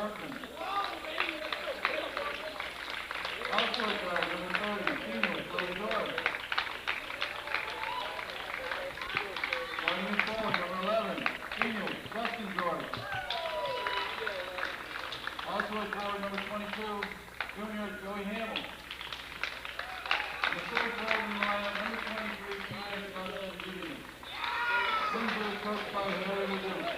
Berkman. Outfield guard, number 30, senior, Cody George. Running forward, number 11, senior, Justin George. Outfield forward, number 22, junior, Joey Hamill. And the third forward in the lineup, number 23, senior, Justin Jr. Windsor is coached by Harry Ledoux.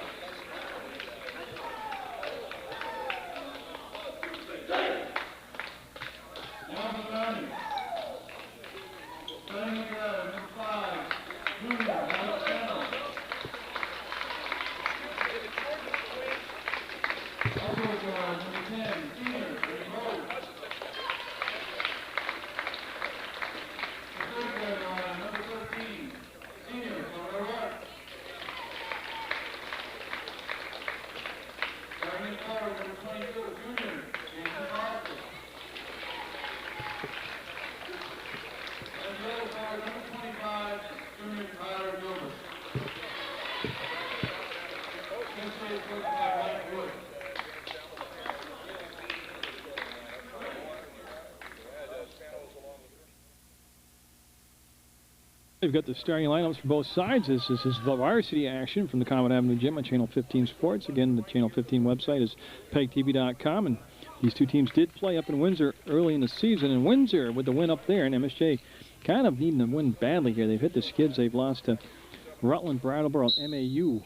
We've got the starting lineups for both sides. This is the varsity action from the Common Avenue Gym on Channel 15 Sports. Again, the Channel 15 website is PEGTV.com, and these two teams did play up in Windsor early in the season. And Windsor, with the win up there, and MSJ kind of needing to win badly here. They've hit the skids. They've lost to Rutland, Brattleboro, and MAU.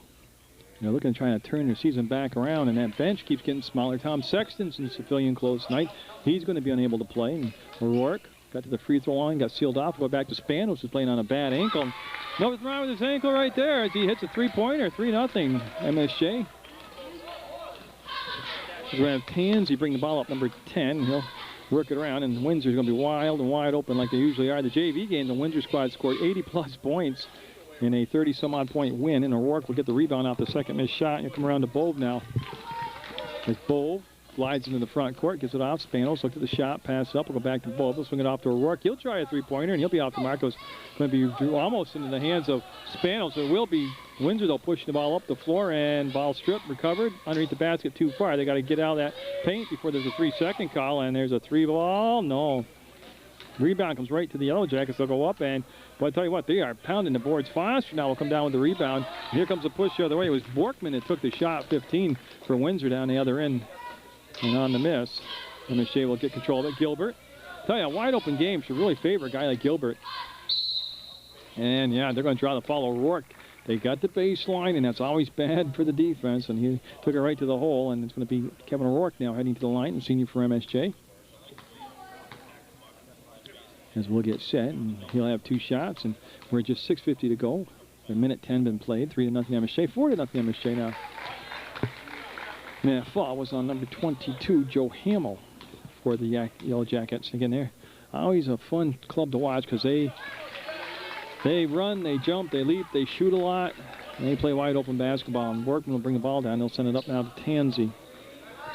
They're looking to try to turn their season back around, and that bench keeps getting smaller. Tom Sexton's in civilian clothes tonight. He's going to be unable to play. And O'Rourke got to the free throw line, got sealed off. Go back to Spanos, who's playing on a bad ankle. Nothing wrong with his ankle right there as he hits a three-pointer, 3-0 MSJ. He's going to have Tansy bring the ball up, number 10. He'll work it around, and Windsor's going to be wild and wide open like they usually are. The JV game, the Windsor squad scored 80-plus points in a 30-some-odd point win, and O'Rourke will get the rebound off the second missed shot. And he'll come around to Bove now. As Bove glides into the front court, gives it off. Spanos looked at the shot, pass up, will go back to Bove. He'll swing it off to O'Rourke. He'll try a three-pointer, and he'll be off the mark. It's going to be almost into the hands of Spanos. It will be Windsor, though, pushing the ball up the floor, and ball stripped, recovered, underneath the basket too far. They got to get out of that paint before there's a 3-second call, and there's a three ball. No. Rebound comes right to the Yellow Jackets. They'll go up, and but I tell you what, they are pounding the boards. Foster now will come down with the rebound. And here comes a push the other way. It was Borkman that took the shot, 15 for Windsor down the other end. And on the miss, MSJ will get control of it. Gilbert. Tell you, a wide open game should really favor a guy like Gilbert. And yeah, they're going to try to follow O'Rourke. They got the baseline, and that's always bad for the defense. And he took it right to the hole, and it's going to be Kevin O'Rourke now heading to the line, the senior for MSJ. As we'll get set, and he'll have two shots, and we're just 6:50 to go. A minute 10 been played, 3-0 MSJ, 4-0 MSJ now. And that foul was on number 22, Joe Hamill, for the Yellow Jackets. Again, they're always a fun club to watch because they run, they jump, they leap, they shoot a lot, and they play wide open basketball. And Workman will bring the ball down. They'll send it up now to Tansy.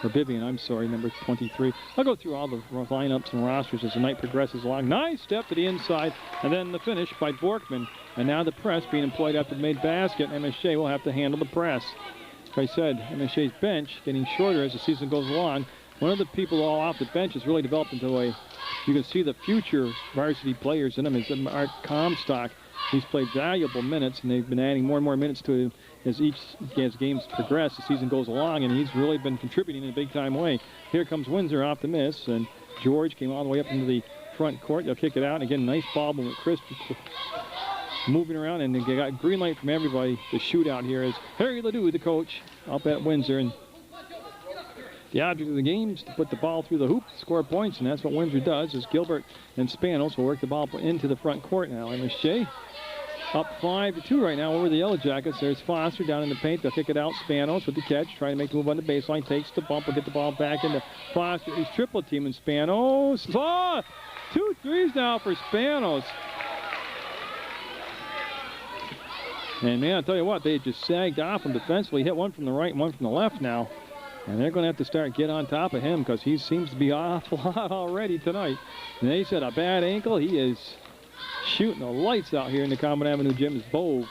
Or Vivian, I'm sorry, number 23. I'll go through all the lineups and rosters as the night progresses along. Nice step to the inside, and then the finish by Borkman. And now the press being employed after the made basket. MSJ will have to handle the press. Like I said, MSJ's bench getting shorter as the season goes along. One of the people all off the bench has really developed into you can see the future varsity players in him is Art Comstock. He's played valuable minutes, and they've been adding more and more minutes to him as games progress, the season goes along, and he's really been contributing in a big-time way. Here comes Windsor off the miss, and George came all the way up into the front court. They'll kick it out. Again, nice ball movement. Chris moving around, and they got green light from everybody. The shootout here is Harry Ledoux, the coach, up at Windsor. And the object of the game is to put the ball through the hoop, score points, and that's what Windsor does, is Gilbert and Spanos will work the ball into the front court now. MSJ up 5-2 right now over the Yellow Jackets. There's Foster down in the paint. They'll kick it out. Spanos with the catch, trying to make the move on the baseline. Takes the bump. Will get the ball back into Foster. He's triple teaming Spanos. Oh, 2 threes now for Spanos. And man, I'll tell you what, they just sagged off him defensively. Hit one from the right and one from the left now. And they're going to have to start get on top of him because he seems to be awful hot already tonight. And they said a bad ankle. He is shooting the lights out here in the Common Avenue Gym is Bove.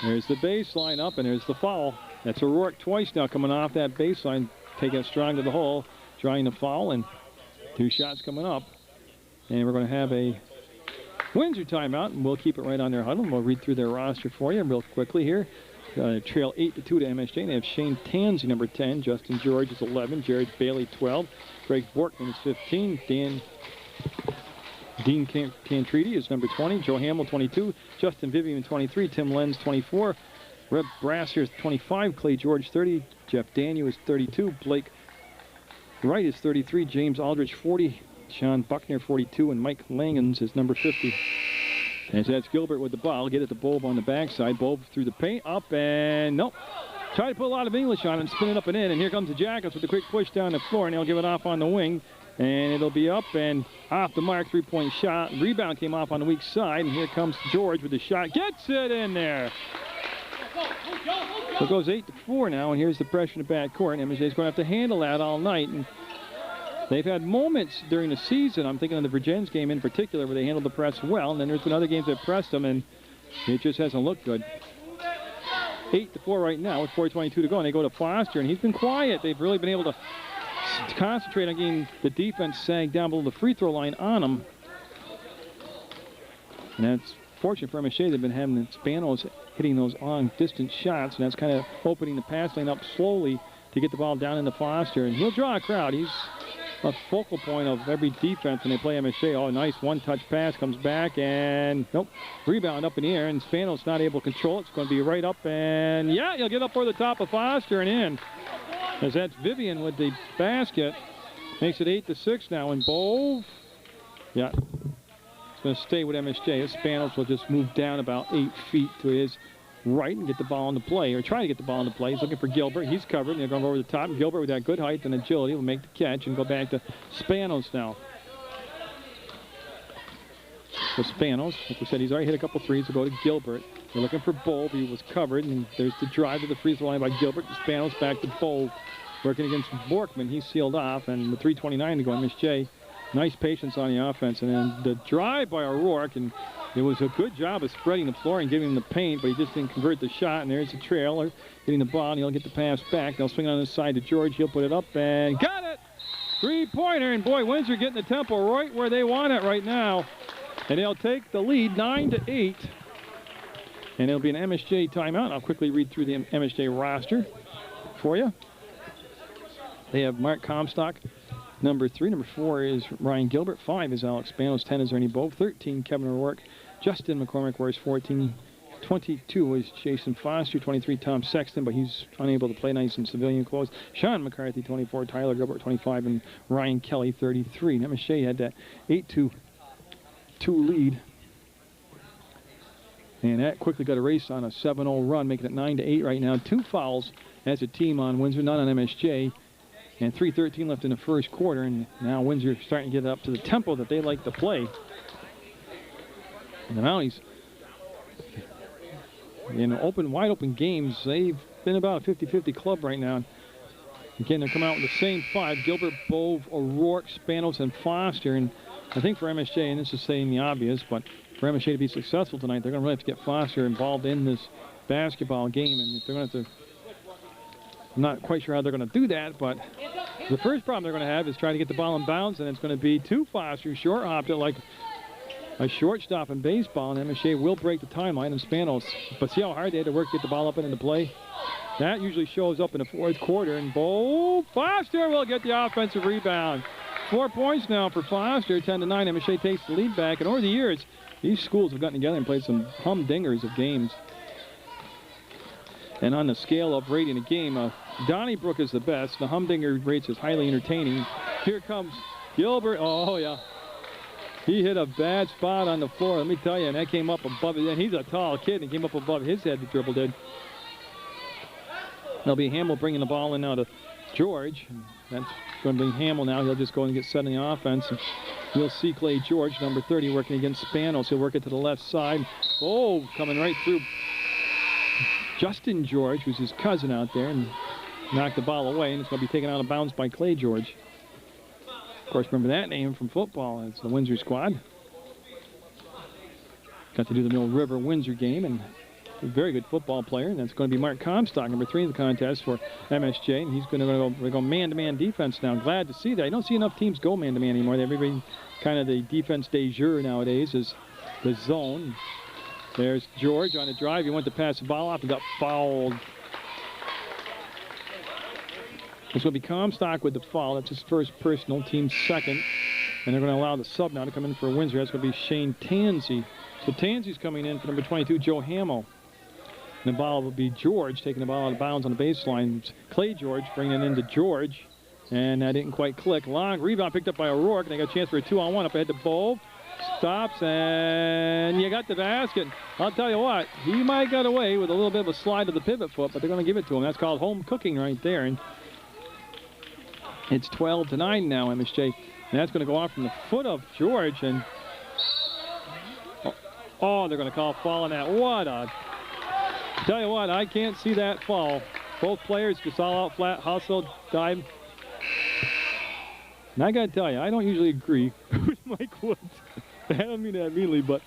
There's the baseline up, and there's the foul. That's O'Rourke twice now coming off that baseline. take it strong to the hole, drawing the foul, and 2 shots coming up. And we're going to have a Windsor timeout, and we'll keep it right on their huddle. We'll read through their roster for you real quickly here. Trail 8-2 to MSJ. They have Shane Tansey, number 10. Justin George is 11. Jared Bailey, 12. Greg Borkman is 15. Dean Cantridi is number 20. Joe Hamill, 22. Justin Vivian, 23. Tim Lenz, 24. Reb Brasser is 25. Clay George, 30. Jeff Daniel is 32. Blake Wright is 33. James Aldrich, 40. Sean Buckner, 42. And Mike Langens is number 50. As that's Gilbert with the ball. Get it to Bob on the backside. Bob through the paint. Up and nope. Try to put a lot of English on it and spin it up and in. And here comes the Jackals with a quick push down the floor. And they'll give it off on the wing. And it'll be up and off the mark. 3-point shot. Rebound came off on the weak side. And here comes George with the shot. Gets it in there. So it goes 8-4 now. And here's the pressure in the backcourt. MSJ's going to have to handle that all night. And they've had moments during the season, I'm thinking of the Virginians game in particular, where they handled the press well, and then there's been other games that pressed them, and it just hasn't looked good. 8-4 right now with 4:22 to go, and they go to Foster, and he's been quiet. They've really been able to concentrate on getting the defense sag down below the free throw line on him. And that's fortunate for MSJ. They've been having the Spanos hitting those long-distance shots, and that's kind of opening the pass lane up slowly to get the ball down into Foster, and he'll draw a crowd. He's a focal point of every defense when they play MSJ. Oh, nice one-touch pass, comes back, and nope. Rebound up in the air, and Spanos not able to control it. It's going to be right up, and yeah, he'll get up over the top of Foster and in. As that's Vivian with the basket. Makes it 8-6 now, and Bove, yeah, it's going to stay with MSJ. Spanos will just move down about 8 feet to his right and get the ball on the play, or try to get the ball on the play. He's looking for Gilbert. He's covered, and they're going over the top. Gilbert with that good height and agility will make the catch and go back to Spanos now. So Spanos, like we said, he's already hit a couple threes. We'll go to Gilbert. They're looking for Bove. He was covered, and there's the drive to the free throw line by Gilbert. Spanos back to Bove. Working against Borkman. He's sealed off, and with 3:29 to go, MSJ. Nice patience on the offense, and then the drive by O'Rourke, and it was a good job of spreading the floor and giving him the paint, but he just didn't convert the shot, and there's the trailer. Getting the ball, and he'll get the pass back. They'll swing on the side to George. He'll put it up, and got it! 3-pointer, and boy, Windsor getting the tempo right where they want it right now. And they'll take the lead 9-8. And it'll be an MSJ timeout. I'll quickly read through the MSJ roster for you. They have Mark Comstock, number 3. Number 4 is Ryan Gilbert. 5 is Alex Spanos. 10 is Ernie Bove. 13, Kevin O'Rourke. Justin McCormick wears 14. 22 is Jason Foster. 23, Tom Sexton, but he's unable to play nice in civilian clothes. Sean McCarthy, 24. Tyler Gilbert, 25. And Ryan Kelly, 33. And MSJ had that 8-2 lead. And that quickly got erased on a 7-0 run, making it 9-8 right now. 2 fouls as a team on Windsor, none on MSJ. And 3:13 left in the first quarter, and now Windsor starting to get up to the tempo that they like to play. And the Mounties, in wide open games, they've been about a 50-50 club right now. Again, they're coming out with the same 5: Gilbert, Bove, O'Rourke, Spanos, and Foster. And I think for MSJ, and this is saying the obvious, but for MSJ to be successful tonight, they're going to really have to get Foster involved in this basketball game, and if they're going to have to, I'm not quite sure how they're going to do that, but the first problem they're going to have is trying to get the ball in bounds, and it's going to be to Foster, short-hopped it like a shortstop in baseball, and MSJ will break the timeline, and Spanos. But see how hard they had to work to get the ball up and into play? That usually shows up in the fourth quarter, and Foster will get the offensive rebound. 4 points now for Foster, 10-9. MSJ takes the lead back, and over the years, these schools have gotten together and played some humdingers of games. And on the scale of rating a game, Donnybrook is the best. The Humdinger rates is highly entertaining. Here comes Gilbert. Oh, yeah. He hit a bad spot on the floor, let me tell you, and that came up above it. And he's a tall kid, and he came up above his head, the dribble did. There'll be Hamill bringing the ball in now to George. That's going to bring Hamill now. He'll just go and get set in the offense. And you'll see Clay George, number 30, working against Spanos. He'll work it to the left side. Oh, coming right through Justin George, who's his cousin out there, and knocked the ball away, and it's going to be taken out of bounds by Clay George. Of course, remember that name from football. It's the Windsor squad. Got to do the Mill River Windsor game, and a very good football player, and that's going to be Mark Comstock, number 3 in the contest for MSJ, and he's going to go man-to-man defense now. Glad to see that. I don't see enough teams go man-to-man anymore. Everybody kind of the defense de jure nowadays is the zone. There's George on the drive. He went to pass the ball off and got fouled. It's going to be Comstock with the foul. That's his first personal, team's second. And they're going to allow the sub now to come in for Windsor. That's going to be Shane Tansey. So Tansey's coming in for number 22, Joe Hamill. And the ball will be George taking the ball out of bounds on the baseline. It's Clay George bringing it into George. And that didn't quite click. Long rebound picked up by O'Rourke. And they got a chance for a 2-on-1 up ahead to Bove. Stops, and you got the basket. I'll tell you what, he might get away with a little bit of a slide of the pivot foot, but they're going to give it to him. That's called home cooking right there. And it's 12-9 now, MSJ. And that's going to go off from the foot of George. And oh, they're going to call foul on that. What a... Tell you what, I can't see that foul. Both players just all out flat, hustled, dive. And I got to tell you, I don't usually agree with Mike Woods. I don't mean that meanly, but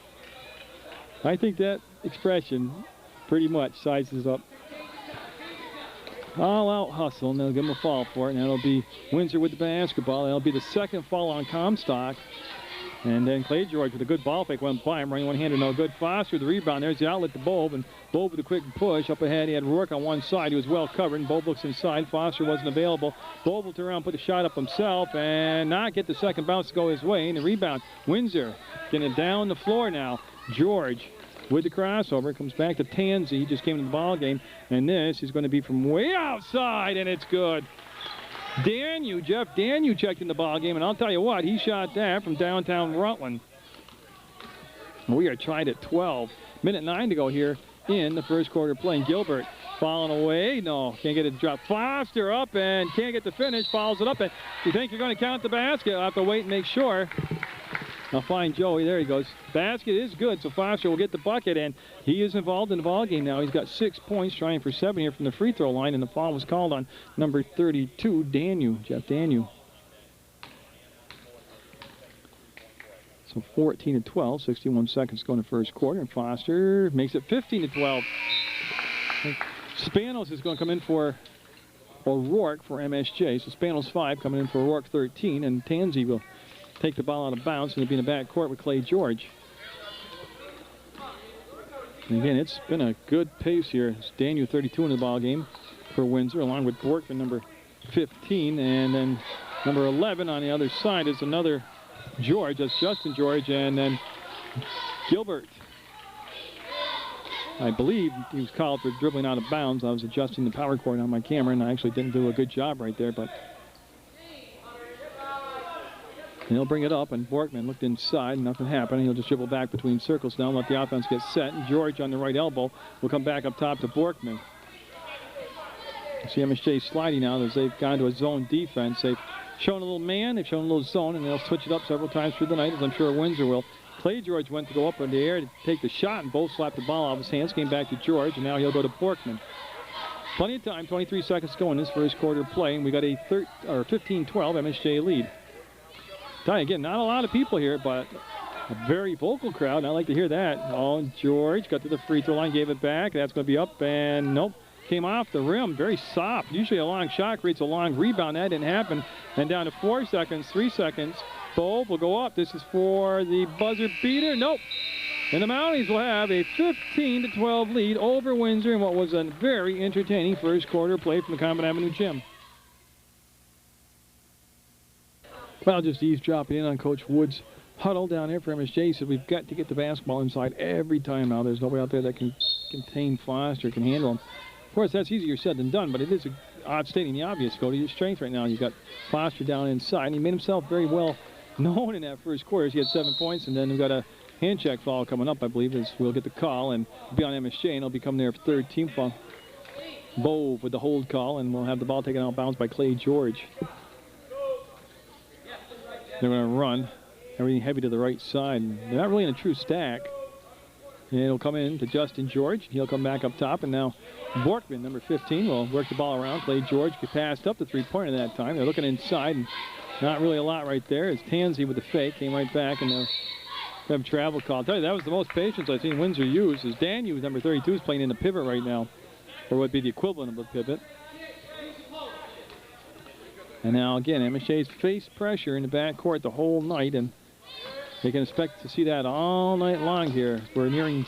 I think that expression pretty much sizes up all out hustle, and they'll give him a foul for it, and that'll be Windsor with the basketball. That'll be the second foul on Comstock. And then Clay George with a good ball fake went by him, running one-handed, no good. Foster with the rebound. There's the outlet to Bove, and Bove with a quick push. Up ahead, he had Rourke on one side. He was well covered, and Bove looks inside. Foster wasn't available. Bove will turn around, put the shot up himself, and not get the second bounce to go his way. And the rebound, Windsor getting it down the floor now. George with the crossover, comes back to Tansey. He just came to the ball game, and this is going to be from way outside, and it's good. Jeff Danu checked in the ball game, and I'll tell you what, he shot that from downtown Rutland. We are tied at 12. Minute 9 to go here in the first quarter playing. Gilbert falling away. No, can't get it to drop. Foster up and can't get the finish. Fouls it up. And you think you're going to count the basket? I'll have to wait and make sure. I'll find Joey. There he goes. Basket is good, so Foster will get the bucket, and he is involved in the ball game now. He's got 6 points, trying for 7 here from the free throw line, and the foul was called on number 32, Jeff Danu. So 14-12, 61 seconds to go in the first quarter, and Foster makes it 15-12. Spanos is going to come in for O'Rourke for MSJ. So Spanos 5 coming in for O'Rourke 13, and Tansey will take the ball out of bounds, and he'll be in the back court with Clay George. And again, it's been a good pace here. It's Daniel 32 in the ball game for Windsor, along with Borkman, number 15, and then number 11 on the other side is another George. That's Justin George, and then Gilbert. I believe he was called for dribbling out of bounds. I was adjusting the power cord on my camera, and I actually didn't do a good job right there, but and he'll bring it up, and Borkman looked inside, nothing happened. He'll just dribble back between circles now, let the offense get set, and George on the right elbow will come back up top to Borkman. You see MSJ sliding now as they've gone to a zone defense. They've shown a little man, they've shown a little zone, and they'll switch it up several times through the night, as I'm sure Windsor will. Clay George went to go up in the air to take the shot, and both slapped the ball out of his hands, came back to George, and now he'll go to Borkman. Plenty of time, 23 seconds to go in this first quarter play, and we got a 15-12 MSJ lead. Tell you again, not a lot of people here, but a very vocal crowd, and I like to hear that. Oh, George got to the free throw line, gave it back. That's going to be up, and nope. Came off the rim, very soft. Usually a long shot creates a long rebound. That didn't happen. And down to 4 seconds, 3 seconds. Bove will go up. This is for the buzzer beater. Nope. And the Mounties will have a 15-12 lead over Windsor in what was a very entertaining first quarter play from the Common Avenue Gym. Well, just eavesdropping in on Coach Wood's huddle down there for MSJ. He said we've got to get the basketball inside every time now. There's nobody out there that can contain Foster, can handle him. Of course, that's easier said than done, but it is odd stating the obvious. Go to your strength right now. You've got Foster down inside, and he made himself very well known in that first quarter. He had 7 points, and then we've got a hand check foul coming up, I believe, as we'll get the call, and be on MSJ, and it'll become their third team foul. Bove with the hold call, and we'll have the ball taken out of bounds by Clay George. They're going to run everything heavy to the right side. They're not really in a true stack. And it'll come in to Justin George. He'll come back up top, and now Borkman, number 15, will work the ball around. Clay George get passed up the three-pointer that time. They're looking inside, and not really a lot right there. It's Tansey with the fake. Came right back, and they'll have travel call. I'll tell you, that was the most patience I've seen Windsor use. As Daniel, number 32, is playing in the pivot right now, or what would be the equivalent of a pivot. And now, again, MSJ's faced pressure in the backcourt the whole night, and they can expect to see that all night long here. We're nearing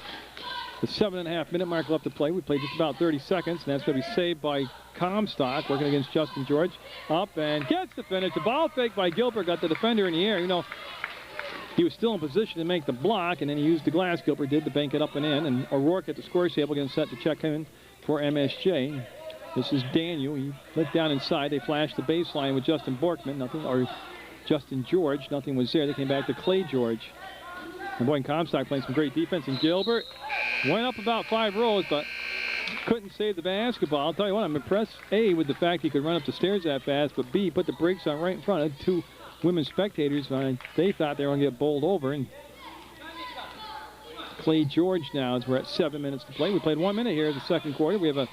the 7.5-minute mark left to play. We played just about 30 seconds, and that's going to be saved by Comstock, working against Justin George. Up and gets the finish. The ball fake by Gilbert got the defender in the air. You know, he was still in position to make the block, and then he used the glass. Gilbert did to bank it up and in, and O'Rourke at the scores table getting set to check in for MSJ. This is Daniel. He looked down inside. They flashed the baseline with Justin Borkman. Nothing, or Justin George. Nothing was there. They came back to Clay George. And Boyd Comstock playing some great defense. And Gilbert went up about 5 rows, but couldn't save the basketball. I'll tell you what, I'm impressed, A, with the fact he could run up the stairs that fast, but B, put the brakes on right in front of 2 women spectators. They thought they were going to get bowled over. And Clay George now, as we're at 7 minutes to play. We played 1 minute here in the second quarter. We have a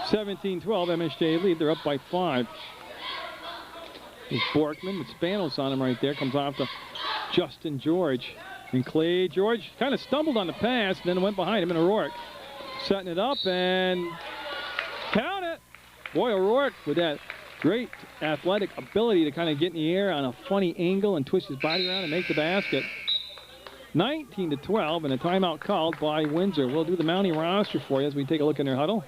17-12 MSJ lead. They're up by 5. There's Borkman with Spanos on him right there. Comes off to Justin George. And Clay George kind of stumbled on the pass, and then went behind him in O'Rourke. Setting it up and count it. Boy, O'Rourke with that great athletic ability to kind of get in the air on a funny angle and twist his body around and make the basket. 19-12, and a timeout called by Windsor. We'll do the Mountie roster for you as we take a look in their huddle.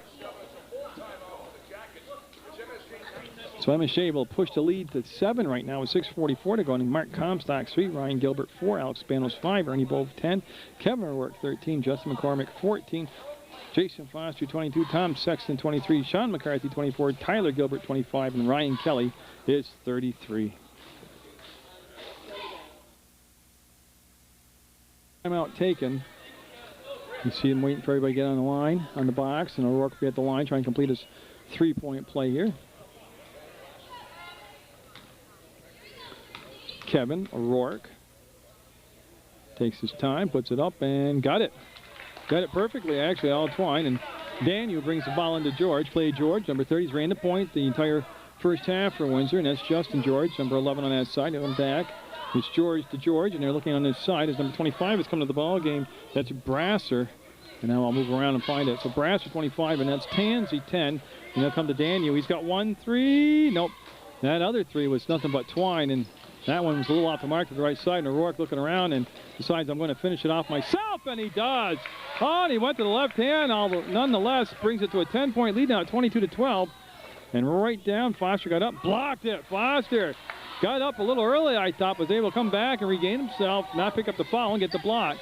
So MSJ will push the lead to 7 right now with 6:44 to go. And Mark Comstock 3, Ryan Gilbert 4, Alex Spanos 5, Ernie Bove 10, Kevin O'Rourke 13, Justin McCormick 14, Jason Foster 22, Tom Sexton 23, Sean McCarthy 24, Tyler Gilbert 25, and Ryan Kelly is 33. Timeout taken. You see him waiting for everybody to get on the line, on the box, and O'Rourke will be at the line trying to complete his 3-point play here. Kevin O'Rourke takes his time, puts it up, and got it. Got it perfectly, actually, all twine. And Daniel brings the ball into George. Play George, number 30, ran the point the entire first half for Windsor, and that's Justin George, number 11 on that side. They're back. It's George to George, and they're looking on this side as number 25 has come to the ball game. That's Brasser. And now I'll move around and find it. So Brasser 25, and that's Tansey 10. And they'll come to Daniel. He's got 1 3. Nope. That other 3 was nothing but twine, and that one was a little off the mark to the right side, and O'Rourke looking around and decides I'm going to finish it off myself, and he does. Oh, and he went to the left hand, nonetheless brings it to a 10-point lead now at 22-12. And right down, Foster got up, blocked it. Foster got up a little early, I thought, was able to come back and regain himself, not pick up the foul and get the block.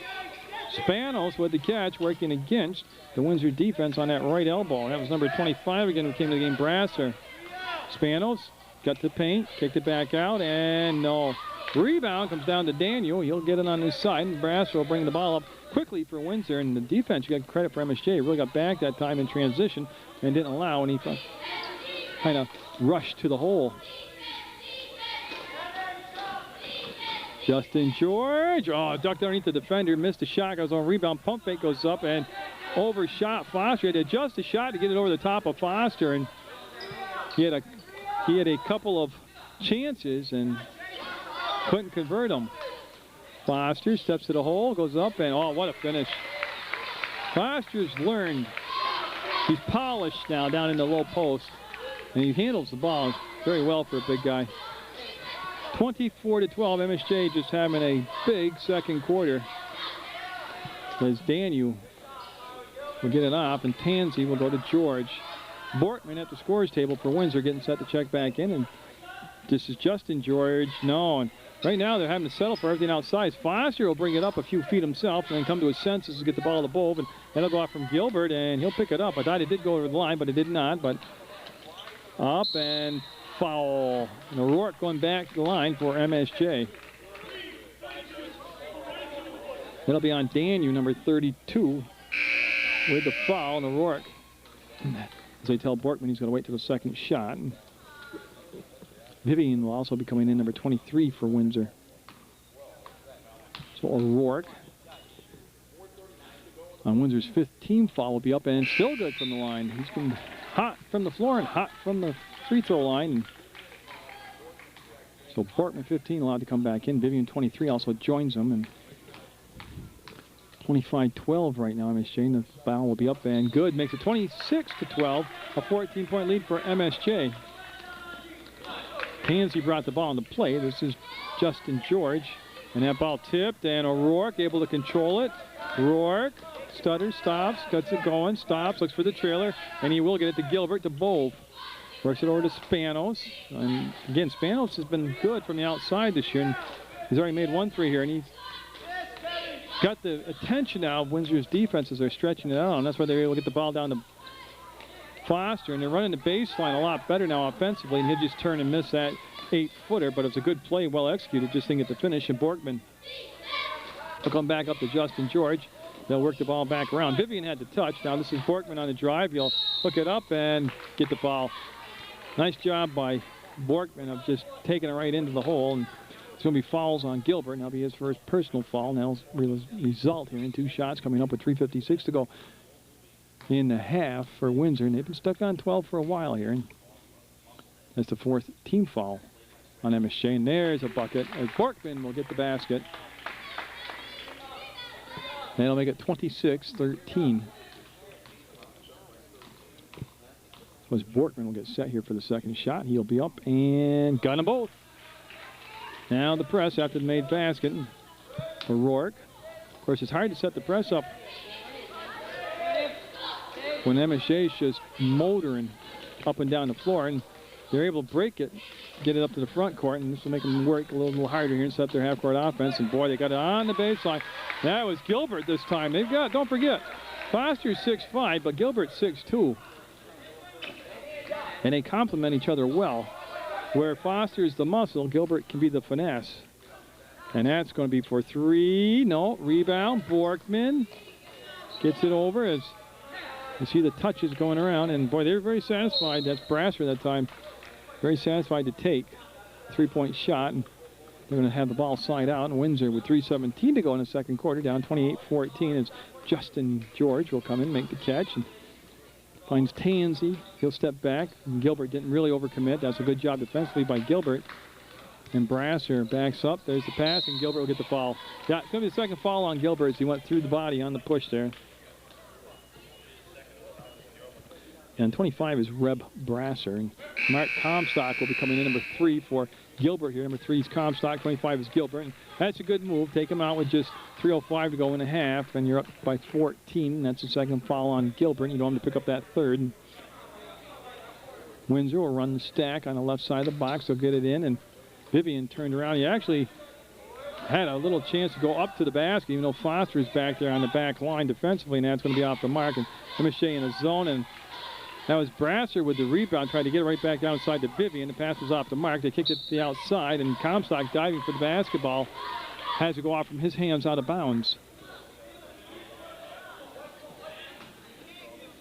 Spanos with the catch, working against the Windsor defense on that right elbow. That was number 25 again who came to the game, Brasser. Spanos got the paint, kicked it back out, and no. Rebound comes down to Daniel. He'll get it on his side, and Brasser will bring the ball up quickly for Windsor. And the defense, you got credit for MSJ, really got back that time in transition and didn't allow any kind of rush to the hole. Justin George, ducked underneath the defender, missed the shot, goes on rebound, pump fake goes up and overshot Foster. He had to adjust the shot to get it over the top of Foster, and he had a couple of chances and couldn't convert them. Foster steps to the hole, goes up, and what a finish. Foster's learned. He's polished now down in the low post, and he handles the ball very well for a big guy. 24-12, MSJ just having a big second quarter. As Daniel will get it off, and Tansey will go to George. Borkman at the scores table for Windsor, getting set to check back in, and this is Justin George. No, and right now they're having to settle for everything outside. Foster will bring it up a few feet himself and then come to his senses to get the ball to Bove, and that'll go off from Gilbert, and he'll pick it up. I thought it did go over the line, but it did not. But up and foul. And O'Rourke going back to the line for MSJ. That'll be on Daniel, number 32, with the foul, and O'Rourke. As they tell Borkman he's going to wait till the second shot. And Vivian will also be coming in, number 23 for Windsor. So O'Rourke on Windsor's 5th team foul will be up, and still good from the line. He's been hot from the floor and hot from the free throw line. And so Borkman 15 allowed to come back in. Vivian 23 also joins him, and 25-12 right now, MSJ. The foul will be up and good. Makes it 26-12, a 14-point lead for MSJ. Tansey brought the ball into play. This is Justin George. And that ball tipped, and O'Rourke able to control it. Rourke stutters, stops, gets it going, stops, looks for the trailer, and he will get it to Gilbert, to Bove. Works it over to Spanos. And again, Spanos has been good from the outside this year, and he's already made 1 3 here, and he's got the attention now of Windsor's defense as they're stretching it out, and that's why they're able to get the ball down to Foster, and they're running the baseline a lot better now offensively, and he'll just turn and miss that 8-footer, but it's a good play, well executed, just didn't get the finish, and Borkman will come back up to Justin George. They'll work the ball back around. Vivian had the touch. Now this is Borkman on the drive. He'll hook it up and get the ball. Nice job by Borkman of just taking it right into the hole, and it's going to be fouls on Gilbert, and that'll be his first personal foul. Now result here in 2 shots coming up with 3:56 to go in the half for Windsor, and they've been stuck on 12 for a while here. And that's the 4th team foul on MSJ, and there's a bucket as Borkman will get the basket. That'll make it 26-13. So as Borkman will get set here for the second shot, he'll be up and got them both. Now the press after the made basket for Rourke. Of course, it's hard to set the press up when MSJ is just motoring up and down the floor, and they're able to break it, get it up to the front court, and this will make them work a little harder here and set up their half-court offense. And boy, they got it on the baseline. That was Gilbert this time. They've got, don't forget, Foster's 6'5", but Gilbert's 6'2". And they complement each other well. Where Foster's the muscle, Gilbert can be the finesse. And that's going to be for 3. No, rebound. Borkman gets it over as you see the touches going around. And boy, they're very satisfied. That's Brasser that time. Very satisfied to take a 3-point shot. And they're going to have the ball slide out. And Windsor with 3:17 to go in the second quarter, down 28-14 as Justin George will come in, make the catch. And finds Tansey. He'll step back. And Gilbert didn't really overcommit. That's a good job defensively by Gilbert. And Brasser backs up. There's the pass, and Gilbert will get the foul. Yeah, it's going to be the second foul on Gilbert as he went through the body on the push there. And 25 is Reb Brasser. And Mark Comstock will be coming in, number 3 for Gilbert here. Number 3 is Comstock, 25 is Gilbert. And that's a good move. Take him out with just 3:05 to go in the half, and you're up by 14. That's the second foul on Gilbert. You don't have to pick up that third. And Windsor will run the stack on the left side of the box. They'll get it in, and Vivian turned around. He actually had a little chance to go up to the basket, even though Foster is back there on the back line defensively, and that's going to be off the mark. And MSJ in a zone, and that was Brasser with the rebound, tried to get it right back outside to Vivian. The pass was off the mark. They kicked it to the outside, and Comstock diving for the basketball has to go off from his hands out of bounds.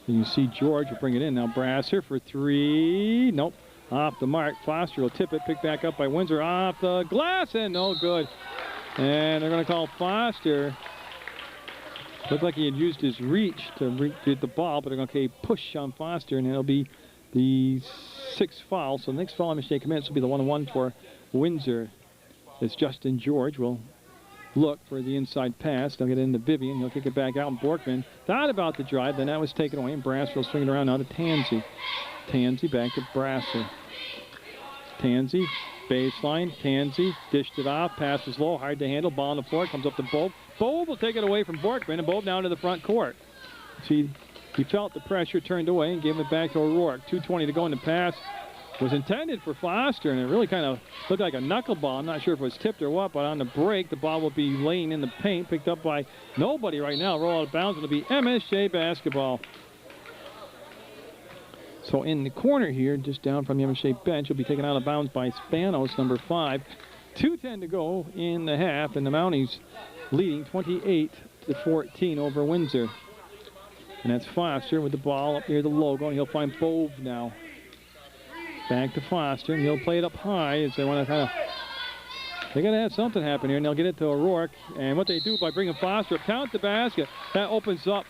And you see George will bring it in. Now Brasser for 3. Nope. Off the mark. Foster will tip it. Picked back up by Windsor. Off the glass, and no good. And they're going to call Foster. Looked like he had used his reach to get the ball, but they're going to push on Foster, and it'll be the 6th foul. So the next foul MSJ commits will be the 1-1 for Windsor. As Justin George will look for the inside pass. They'll get it into Vivian. He'll kick it back out, and Borkman thought about the drive. Then that was taken away, and Brasser will swing it around now to Tansey. Tansey back to Brasser. Tansey, baseline. Tansey dished it off. Pass was low, hard to handle. Ball on the floor. Comes up to Bove. Bove will take it away from Borkman, and Bove down to the front court. See, he felt the pressure, turned away, and gave it back to O'Rourke. 2:20 to go in the pass. Was intended for Foster, and it really kind of looked like a knuckleball. I'm not sure if it was tipped or what, but on the break, the ball will be laying in the paint, picked up by nobody right now. Roll out of bounds. It'll be MSJ basketball. So in the corner here, just down from the MSJ bench, will be taken out of bounds by Spanos, number 5. 2:10 to go in the half, and the Mounties leading 28-14 over Windsor. And that's Foster with the ball up near the logo, and he'll find Bove now. Back to Foster, and he'll play it up high as they want to kind of, they got to have something happen here, and they'll get it to O'Rourke. And what they do by bringing Foster up, count the basket, that opens up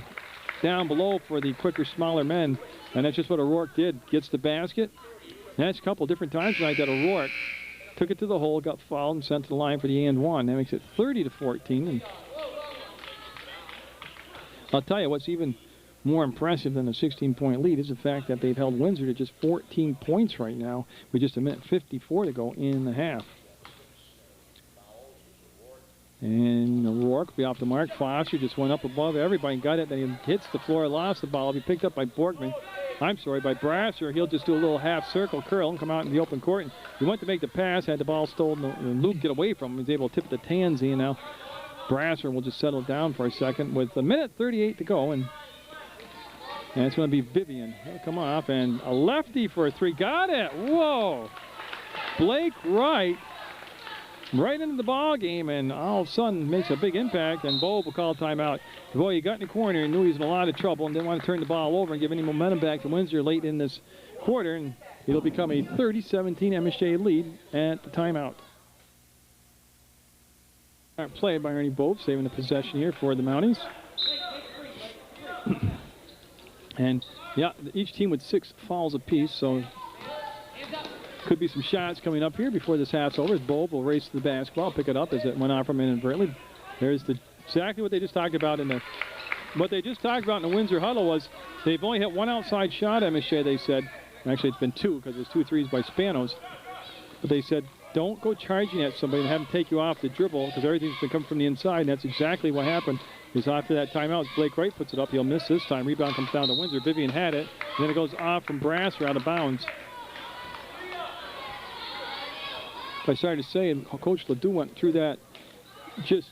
down below for the quicker, smaller men. And that's just what O'Rourke did. Gets the basket. And that's a couple different times tonight that O'Rourke took it to the hole, got fouled, and sent to the line for the and one. That makes it 30-14. And I'll tell you what's even more impressive than a 16-point lead is the fact that they've held Windsor to just 14 points right now with just a minute 54 to go in the half. And O'Rourke will be off the mark. Foster just went up above everybody and got it. Then he hits the floor, lost the ball. He'll be picked up by Borkman. I'm sorry, by Brasser. He'll just do a little half circle curl and come out in the open court. And he went to make the pass, had the ball stolen, and Luke get away from him. He was able to tip it to Tansey, and now Brasser will just settle down for a second with a minute 38 to go. And it's going to be Vivian. He'll come off, and a lefty for a three. Got it. Whoa. Blake Wright. Right into the ball game, and all of a sudden makes a big impact, and Bowe will call timeout. Boy, he got in the corner and knew he was in a lot of trouble and didn't want to turn the ball over and give any momentum back to Windsor late in this quarter, and it'll become a 30-17 MSJ lead at the timeout. Played by Ernie Bowe, saving the possession here for the Mounties. And, yeah, each team with 6 fouls apiece, so could be some shots coming up here before this half's over. As Bowe will race to the basketball, pick it up as it went off from inadvertently. There's exactly what they just talked about in the Windsor huddle was they've only hit one outside shot, MSJ, they said. Actually, it's been 2 because there's 2 threes by Spanos. But they said, don't go charging at somebody and have them take you off the dribble because everything's going to come from the inside, and that's exactly what happened. Because after that timeout, Blake Wright puts it up. He'll miss this time. Rebound comes down to Windsor. Vivian had it. And then it goes off from Brasser out of bounds. I started to say, and Coach Ledoux went through that just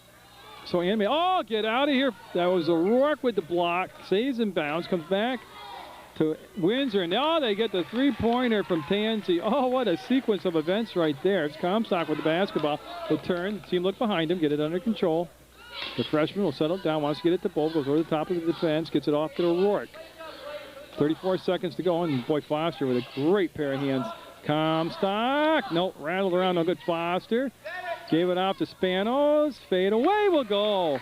so animated. Oh, get out of here. That was O'Rourke with the block. Stays in bounds, comes back to Windsor. And now they get the three-pointer from Tansey. Oh, what a sequence of events right there. It's Comstock with the basketball. He'll turn, see him look behind him, get it under control. The freshman will settle down, wants to get it to Bowe, goes over the top of the defense, gets it off to O'Rourke. 34 seconds to go, and boy, Foster with a great pair of hands. Comstock, no, rattled around, no good. Foster gave it off to Spanos. Fade away will go.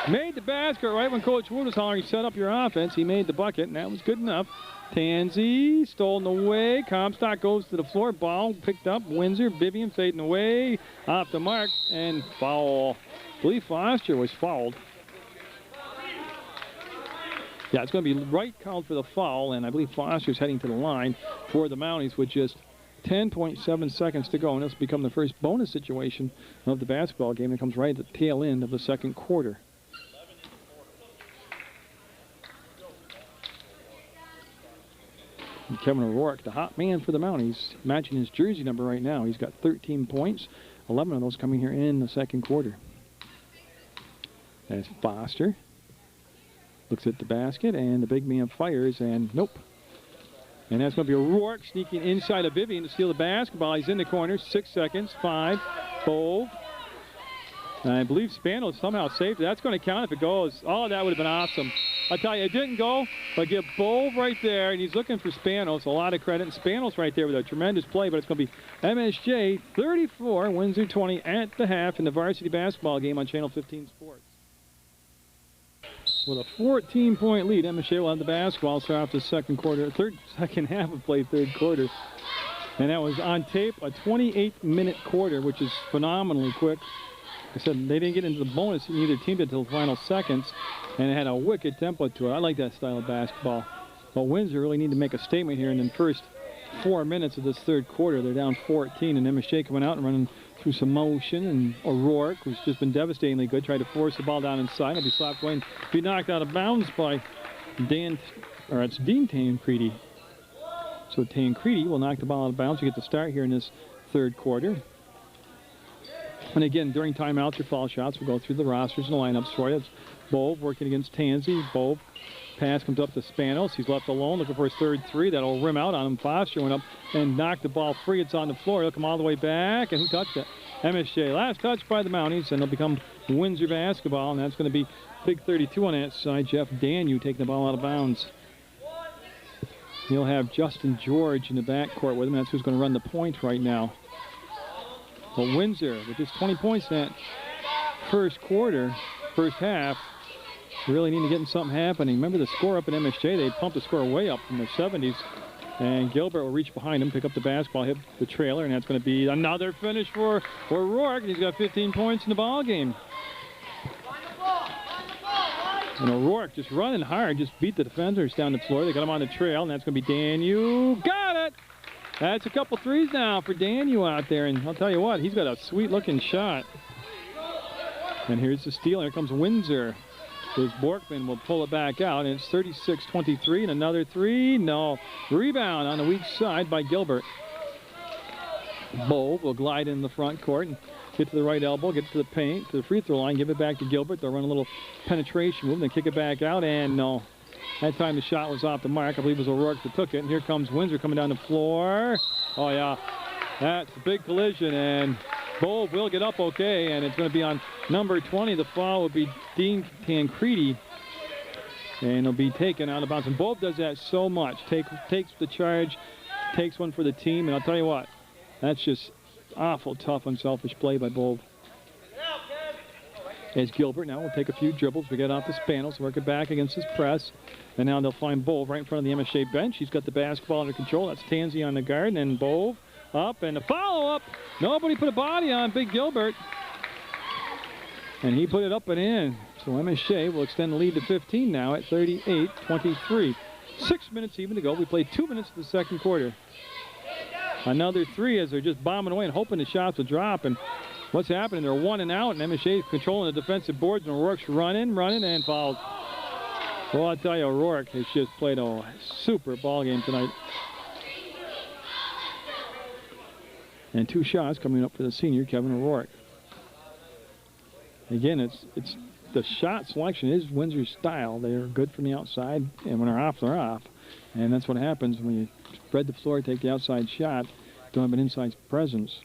Made the basket right when Coach Wood was hollering, set up your offense. He made the bucket, and that was good enough. Tansey stolen away. Comstock goes to the floor. Ball picked up. Windsor, Vivian fading away. Off the mark, and foul. I believe Foster was fouled. Yeah, it's going to be Wright called for the foul, and I believe Foster's heading to the line for the Mounties with just 10.7 seconds to go, and this will become the first bonus situation of the basketball game that comes right at the tail end of the second quarter. And Kevin O'Rourke, the hot man for the Mounties, matching his jersey number right now. He's got 13 points, 11 of those coming here in the second quarter. That's Foster. Looks at the basket, and the big man fires, and nope. And that's going to be O'Rourke sneaking inside of Vivian to steal the basketball. He's in the corner, 6 seconds, 5, Bowe. And I believe Spanos somehow saved it. That's going to count if it goes. Oh, that would have been awesome. I tell you, it didn't go, but get Bowe right there, and he's looking for Spanos. A lot of credit. And Spanos right there with a tremendous play, but it's going to be MSJ 34, Windsor 20 at the half in the varsity basketball game on Channel 15 Sports. With a 14-point lead, MSJ will have the basketball start off the second half of play, third quarter. And that was on tape, a 28-minute quarter, which is phenomenally quick. I said they didn't get into the bonus, neither team did until the final seconds, and it had a wicked tempo to it. I like that style of basketball. But Windsor really need to make a statement here in the first 4 minutes of this third quarter. They're down 14, and MSJ coming out and running through some motion, and O'Rourke, who's just been devastatingly good, tried to force the ball down inside. He'll be slapped away and be knocked out of bounds by Dean Tancredi. So Tancredi will knock the ball out of bounds to get the start here in this third quarter. And again, during timeouts or foul shots, we'll go through the rosters and the lineups for you. It's Bowe working against Tansey. Bowe, pass comes up to Spanos. He's left alone, looking for his third three. That'll rim out on him. Foster went up and knocked the ball free. It's on the floor. He'll come all the way back. And who touched it? MSJ. Last touch by the Mounties, and it'll become Windsor basketball. And that's going to be big 32 on that side. Jeff Danu taking the ball out of bounds. He'll have Justin George in the backcourt with him. That's who's going to run the point right now. But Windsor, with just 20 points in that first half, really need to get something happening. Remember the score up in MSJ, they pumped the score way up from the 70s. And Gilbert will reach behind him, pick up the basketball, hit the trailer, and that's going to be another finish for O'Rourke. He's got 15 points in the ball game. And O'Rourke just running hard, just beat the defenders down the floor. They got him on the trail, and that's going to be Danu. Got it! That's a couple threes now for Danu out there, and I'll tell you what, he's got a sweet-looking shot. And here's the steal. Here comes Windsor. There's Borkman will pull it back out, and it's 36-23, and another three. No. Rebound on the weak side by Gilbert. Bove will glide in the front court and get to the right elbow, get to the paint, to the free throw line, give it back to Gilbert. They'll run a little penetration move, then kick it back out, and no. That time the shot was off the mark. I believe it was O'Rourke that took it, and here comes Windsor coming down the floor. Oh, yeah. That's a big collision, and Bove will get up okay, and it's going to be on number 20. The foul will be Dean Tancredi, and it'll be taken out of bounds. And Bove does that so much. Takes the charge, takes one for the team, and I'll tell you what, that's just awful tough, unselfish play by Bove. As Gilbert now will take a few dribbles. We get off the Spanos, work it back against his press. And now they'll find Bove right in front of the MSJ bench. He's got the basketball under control. That's Tansey on the guard, and Bove up, and a follow-up. Nobody put a body on Big Gilbert. And he put it up and in. So MSJ will extend the lead to 15 now at 38-23. 6 minutes even to go. We played 2 minutes of the second quarter. Another three as they're just bombing away and hoping the shots will drop. And what's happening? They're 1 and out, and MSJ is controlling the defensive boards, and O'Rourke's running, and fouled. Well, I'll tell you, O'Rourke has just played a super ball game tonight. And 2 shots coming up for the senior, Kevin O'Rourke. Again, it's the shot selection is Windsor's style. They are good from the outside, and when they're off. And that's what happens when you spread the floor, take the outside shot, don't have an inside presence.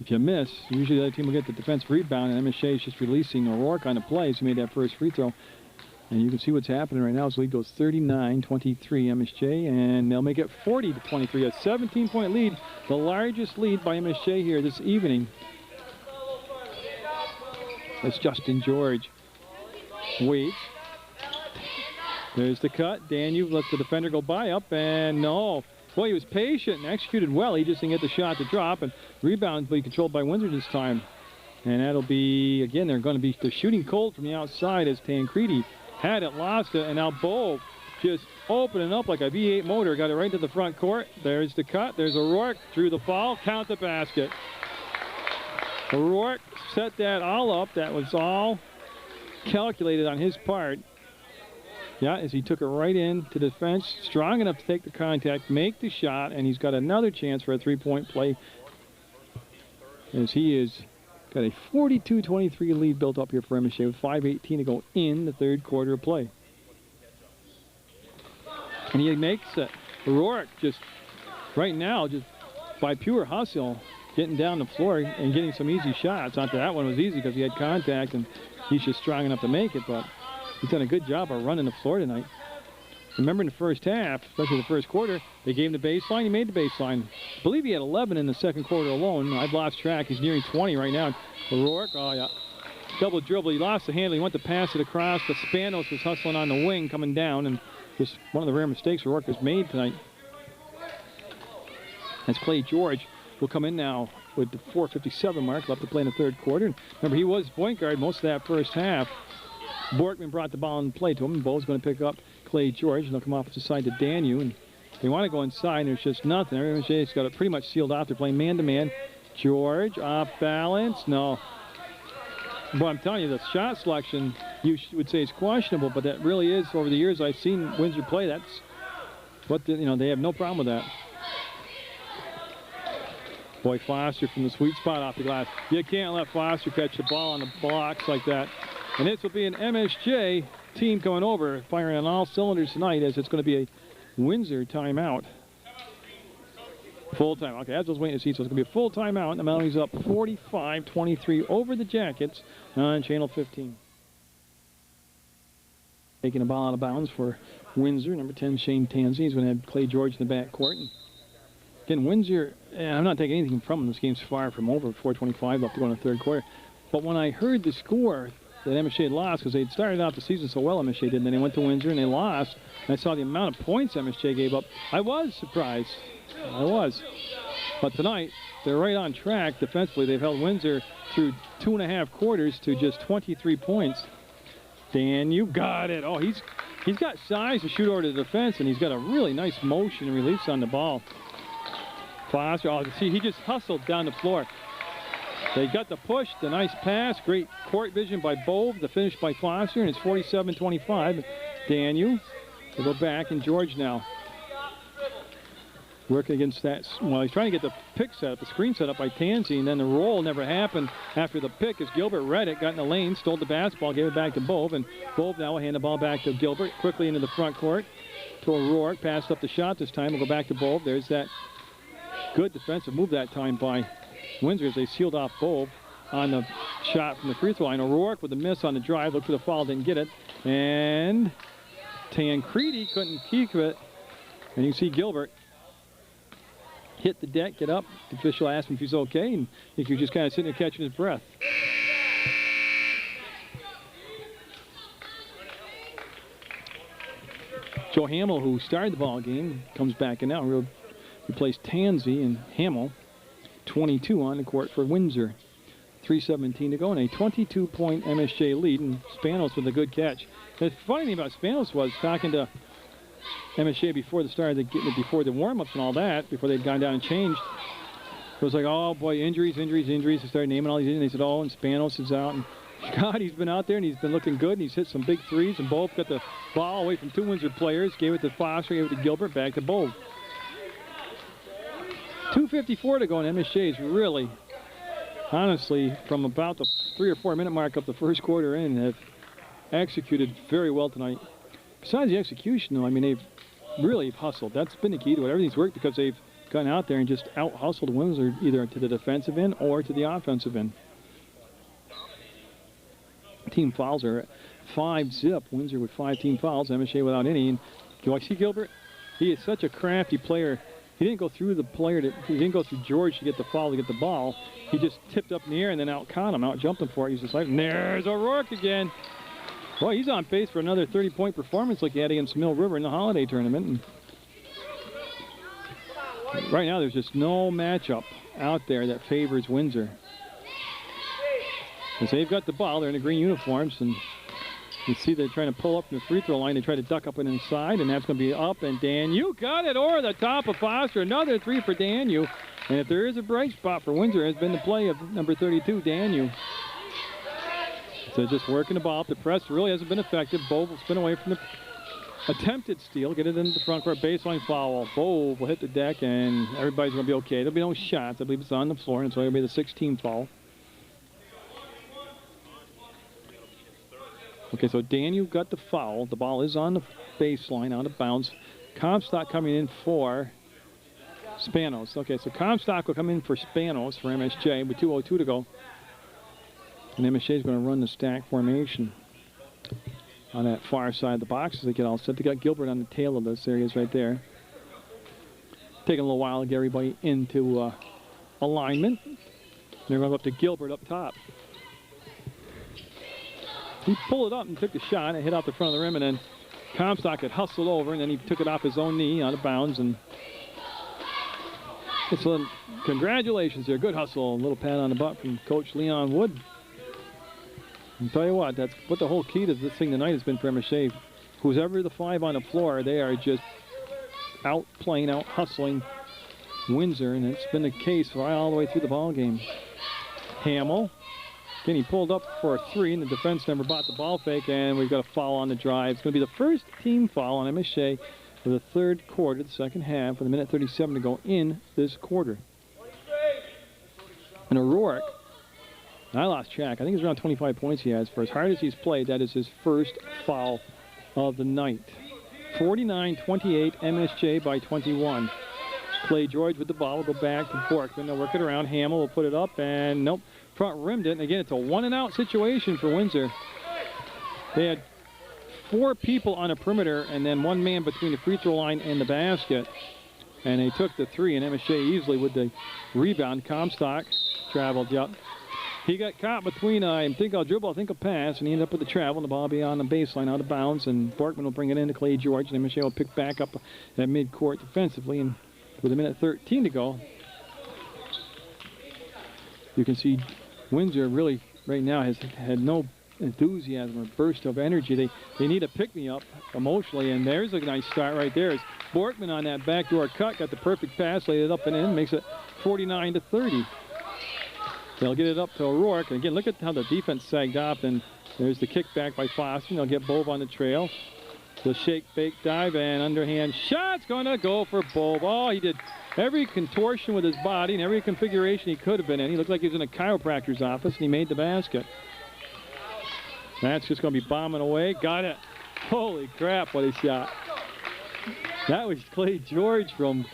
If you miss, usually the other team will get the defensive rebound, and MSJ is just releasing O'Rourke on the plays. He made that first free throw. And you can see what's happening right now. His lead goes 39-23 MSJ, and they'll make it 40-23. A 17-point lead, the largest lead by MSJ here this evening. That's Justin George. Waits. There's the cut. Danu lets the defender go by up, and no. Boy, he was patient and executed well. He just didn't get the shot to drop, and rebound will be controlled by Windsor this time. And that'll be, again, they're shooting cold from the outside as Tancredi had it, lost it, and now Bove just opening up like a V8 motor. Got it right to the front court. There's the cut. There's O'Rourke. Drew the foul. Count the basket. O'Rourke set that all up. That was all calculated on his part. Yeah, as he took it right into defense, strong enough to take the contact, make the shot, and he's got another chance for a three-point play as he is got a 42-23 lead built up here for MSJ with 5:18 to go in the third quarter of play. And he makes it. O'Rourke just, right now, just by pure hustle, getting down the floor and getting some easy shots. Not that that one was easy because he had contact and he's just strong enough to make it, but he's done a good job of running the floor tonight. Remember in the first half, especially the first quarter, they gave him the baseline. He made the baseline. I believe he had 11 in the second quarter alone. I've lost track. He's nearing 20 right now. O'Rourke, oh yeah, double dribble. He lost the handle. He went to pass it across, but Spanos was hustling on the wing coming down, and just one of the rare mistakes O'Rourke has made tonight. As Clay George will come in now with the 4:57 mark left to play in the third quarter. Remember, he was point guard most of that first half. Borkman brought the ball in play to him. Bo's going to pick up Clay George, and they'll come off the side to Danu. And they want to go inside, and there's just nothing. MSJ's got it pretty much sealed off. They're playing man-to-man. George off balance. No. But I'm telling you, the shot selection, you would say is questionable, but that really is, over the years I've seen Windsor play, that's what, they have no problem with that. Boy, Foster from the sweet spot off the glass. You can't let Foster catch the ball on the blocks like that. And this will be an MSJ team coming over, firing on all cylinders tonight, as it's going to be a Windsor timeout. Full time. Okay, as I was waiting to see, so it's going to be a full timeout. And the Mounties up 45-23 over the Jackets on Channel 15. Taking the ball out of bounds for Windsor. Number 10, Shane Tansey. He's going to have Clay George in the backcourt. And again, Windsor, and I'm not taking anything from them. This game's far from over. 4:25 left to go in the third quarter. But when I heard the score that MSJ had lost, because they'd started out the season so well, MSJ did, and then they went to Windsor and they lost, and I saw the amount of points MSJ gave up, I was surprised. I was. But tonight, they're right on track defensively. They've held Windsor through 2.5 quarters to just 23 points. Daniel got it. Oh, he's got size to shoot over to the defense, and he's got a really nice motion and release on the ball. Foster, oh, see, he just hustled down the floor. They got the push, the nice pass, great court vision by Bove, the finish by Foster, and it's 47-25. Daniel will go back, and George now working against that. Well, he's trying to get the pick set up, the screen set up by Tansey, and then the roll never happened after the pick as Gilbert read it, got in the lane, stole the basketball, gave it back to Bove, and Bove now will hand the ball back to Gilbert, quickly into the front court to O'Rourke, passed up the shot this time, will go back to Bove. There's that good defensive move that time by Windsor as they sealed off Bove on the shot from the free throw line. O'Rourke with a miss on the drive, looked for the foul, didn't get it, and Tancredi couldn't keep it, and you see Gilbert hit the deck, get up. The official asked him if he's okay, and I think he was just kind of sitting there catching his breath. Joe Hamill, who started the ball game, comes back in now. We'll replace Tansey, and Hamill, 22 on the court for Windsor. 3:17 to go, and a 22-point MSJ lead, and Spanos with a good catch. The funny thing about Spanos was talking to MSJ before the start of before the warm-ups and all that, before they'd gone down and changed. It was like, oh boy, injuries. They started naming all these injuries. They said, oh, and Spanos is out. And God, he's been out there and he's been looking good, and he's hit some big threes, and Bove got the ball away from two Windsor players, gave it to Foster, gave it to Gilbert, back to Bove. 2:54 to go, and MSJ is really, honestly, from about the 3 or 4 minute mark of the first quarter in, have executed very well tonight. Besides the execution, though, I mean, they've really hustled. That's been the key to it. Everything's worked because they've gone out there and just out-hustled Windsor either to the defensive end or to the offensive end. Team fouls are 5-0. Windsor with 5 team fouls. MSJ without any. And do I see Gilbert? He is such a crafty player. He didn't go through the player. He didn't go through George to get the foul, to get the ball. He just tipped up in the air and then out-caught him, out-jumped him for it. He's just like, and there's O'Rourke again. Boy, he's on pace for another 30-point performance like he had against Mill River in the Holiday Tournament. And right now, there's just no matchup out there that favors Windsor. As they've got the ball, they're in the green uniforms, and you see they're trying to pull up from the free throw line. They try to duck up and inside, and that's going to be up. And Daniel got it over the top of Foster. Another three for Daniel. And if there is a bright spot for Windsor, it's been the play of number 32, Daniel. So just working the ball up. The press really hasn't been effective. Bove will spin away from the attempted steal, get it into the front court, baseline foul. Bove will hit the deck, and everybody's going to be okay. There'll be no shots. I believe it's on the floor, and so it'll be the 16th foul. Okay, so Daniel got the foul. The ball is on the baseline, out of bounds. Comstock coming in for Spanos. Okay, so Comstock will come in for Spanos for MSJ with 2:02 to go. And MSJ is going to run the stack formation on that far side of the box as they get all set. They got Gilbert on the tail of this. There he is right there. Taking a little while to get everybody into alignment. They're going to go up to Gilbert up top. He pulled it up and took the shot and hit out the front of the rim, and then Comstock had hustled over, and then he took it off his own knee out of bounds. And so congratulations there. Good hustle. A little pat on the butt from Coach Leon Wood. I'll tell you what, that's what the whole key to this thing tonight has been for MSJ. Who's ever the 5 on the floor, they are just out playing, out hustling Windsor, and it's been the case right all the way through the ball game. Hamill. Again, he pulled up for a 3, and the defense never bought the ball fake, and we've got a foul on the drive. It's going to be the first team foul on MSJ for the third quarter, the second half, with a minute 37 to go in this quarter. And O'Rourke, I lost track. I think it's around 25 points he has. For as hard as he's played, that is his first foul of the night. 49-28, MSJ by 21. Clay George with the ball will go back to Borkman. They'll work it around. Hamill will put it up, and nope. Front rimmed it, and again, it's a 1-and-out situation for Windsor. They had 4 people on a perimeter and then 1 man between the free throw line and the basket. And they took the 3, and MSJ easily with the rebound. Comstock traveled, yep. He got caught between, I think I'll dribble, I think I'll pass, and he ended up with the travel, and the ball be on the baseline, out of bounds, and Borkman will bring it in to Clay George, and MSJ will pick back up at midcourt defensively, and with a minute 13 to go, you can see Windsor really right now has had no enthusiasm, a burst of energy. They need a pick-me-up emotionally, and there's a nice start right there. As Borkman on that backdoor cut got the perfect pass, laid it up and in, makes it 49-30. They'll get it up to O'Rourke, and again, look at how the defense sagged off, and there's the kick back by Foster. They'll get Bove on the trail. The shake, fake, dive, and underhand shot's going to go for Bove. Oh, he did every contortion with his body and every configuration he could have been in. He looked like he was in a chiropractor's office, and he made the basket. That's just going to be bombing away. Got it. Holy crap, what a shot. That was Clay George from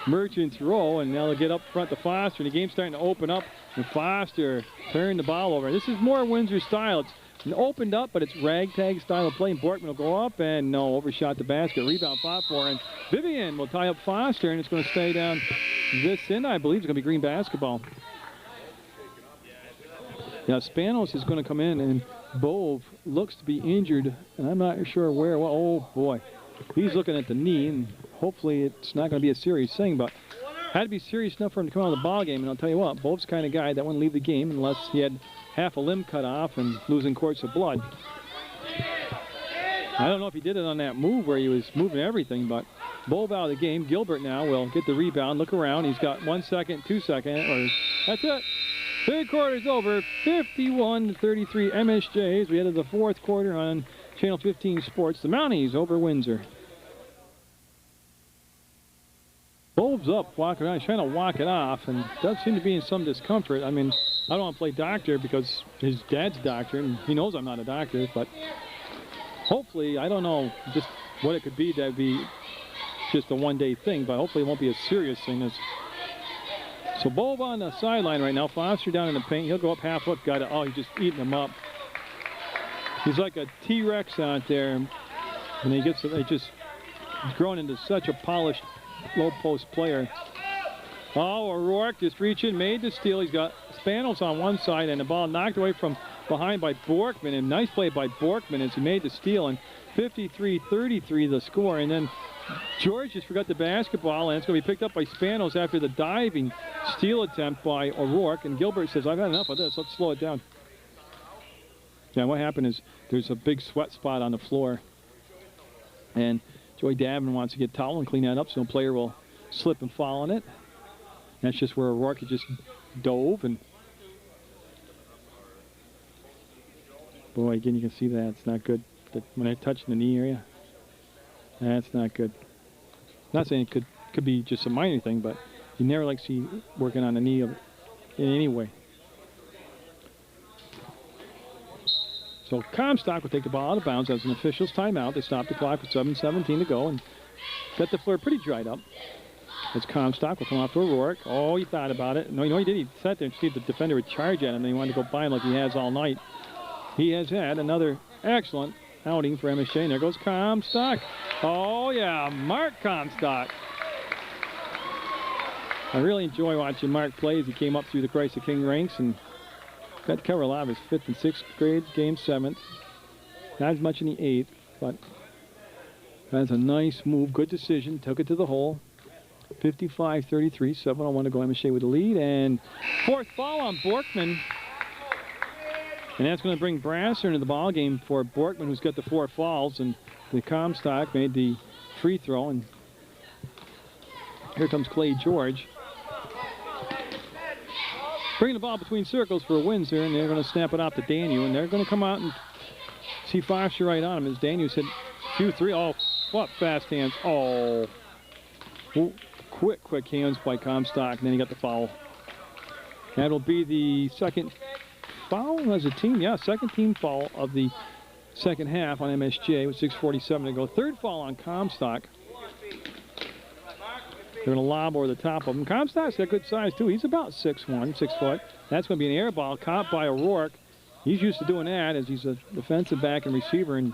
Merchants Row, and now they'll get up front to Foster, and the game's starting to open up, and Foster turned the ball over. This is more Windsor style. It's opened up, but it's ragtag style of play, and Borkman will go up, and no, overshot the basket. Rebound fought for, and Vivian will tie up Foster, and it's going to stay down this end. I believe it's going to be green basketball. Now, Spanos is going to come in, and Bove looks to be injured, and I'm not sure where. Well, oh, boy. He's looking at the knee, and hopefully it's not going to be a serious thing, but had to be serious enough for him to come out of the ball game. And I'll tell you what, Bove's the kind of guy that wouldn't leave the game unless he had half a limb cut off and losing quarts of blood. I don't know if he did it on that move where he was moving everything, but Bove out of the game. Gilbert now will get the rebound, look around. He's got 1 second, 2 seconds, or that's it. Third quarter's over, 51-33 MSJ as we head to the fourth quarter on Channel 15 Sports. The Mounties over Windsor. Bove's up, walking around. He's trying to walk it off, and does seem to be in some discomfort. I mean, I don't want to play doctor because his dad's a doctor, and he knows I'm not a doctor, but hopefully, I don't know just what it could be. That'd be just a one-day thing, but hopefully it won't be a serious thing. So Bove on the sideline right now. Foster down in the paint. He'll go up half foot. Got it. Oh, he's just eating him up. He's like a T-Rex out there, and he gets it. He's grown into such a polished low post player. Oh, O'Rourke just reaching, made the steal. He's got Spanos on one side, and the ball knocked away from behind by Borkman. And nice play by Borkman as he made the steal. And 53-33 the score. And then George just forgot the basketball, and it's going to be picked up by Spanos after the diving steal attempt by O'Rourke. And Gilbert says, I've had enough of this. Let's slow it down. Yeah, what happened is there's a big sweat spot on the floor. And Joey Davin wants to get towel and clean that up so no player will slip and fall on it. That's just where O'Rourke just dove. And boy, again, you can see that. It's not good. When they're touching the knee area, that's not good. Not saying it could be just a minor thing, but you never like to see working on the knee in any way. So Comstock will take the ball out of bounds as an official's timeout. They stop the clock with 7:17 to go and got the floor pretty dried up. As Comstock will come off to O'Rourke. Oh, he thought about it. No, you know he did. He sat there and see if the defender would charge at him, and he wanted to go by him like he has all night. He has had another excellent outing for MSJ, and there goes Comstock. Oh, yeah, Mark Comstock. I really enjoy watching Mark play as he came up through the Christ the King ranks and got to cover a lot of his 5th and 6th grade, game 7th. Not as much in the 8th, but that's a nice move. Good decision. Took it to the hole. 55-33, 7:01 to go. MSJ with the lead, and fourth foul on Borkman. And that's going to bring Brasser into the ball game for Borkman, who's got the 4 fouls, and the Comstock made the free throw. And here comes Clay George. Bringing the ball between circles for Windsor, and they're going to snap it off to Daniel, and they're going to come out and see Foster right on him as Daniel hit a few three. Oh, what fast hands. Oh. Ooh, quick hands by Comstock, and then he got the foul. That'll be the second foul as a team. Yeah, second team foul of the second half on MSJ with 6:47 to go. Third foul on Comstock. They're going to lob over the top of him. Comstock's got good size, too. He's about 6'1", 6 foot. That's going to be an air ball caught by O'Rourke. He's used to doing that as he's a defensive back and receiver in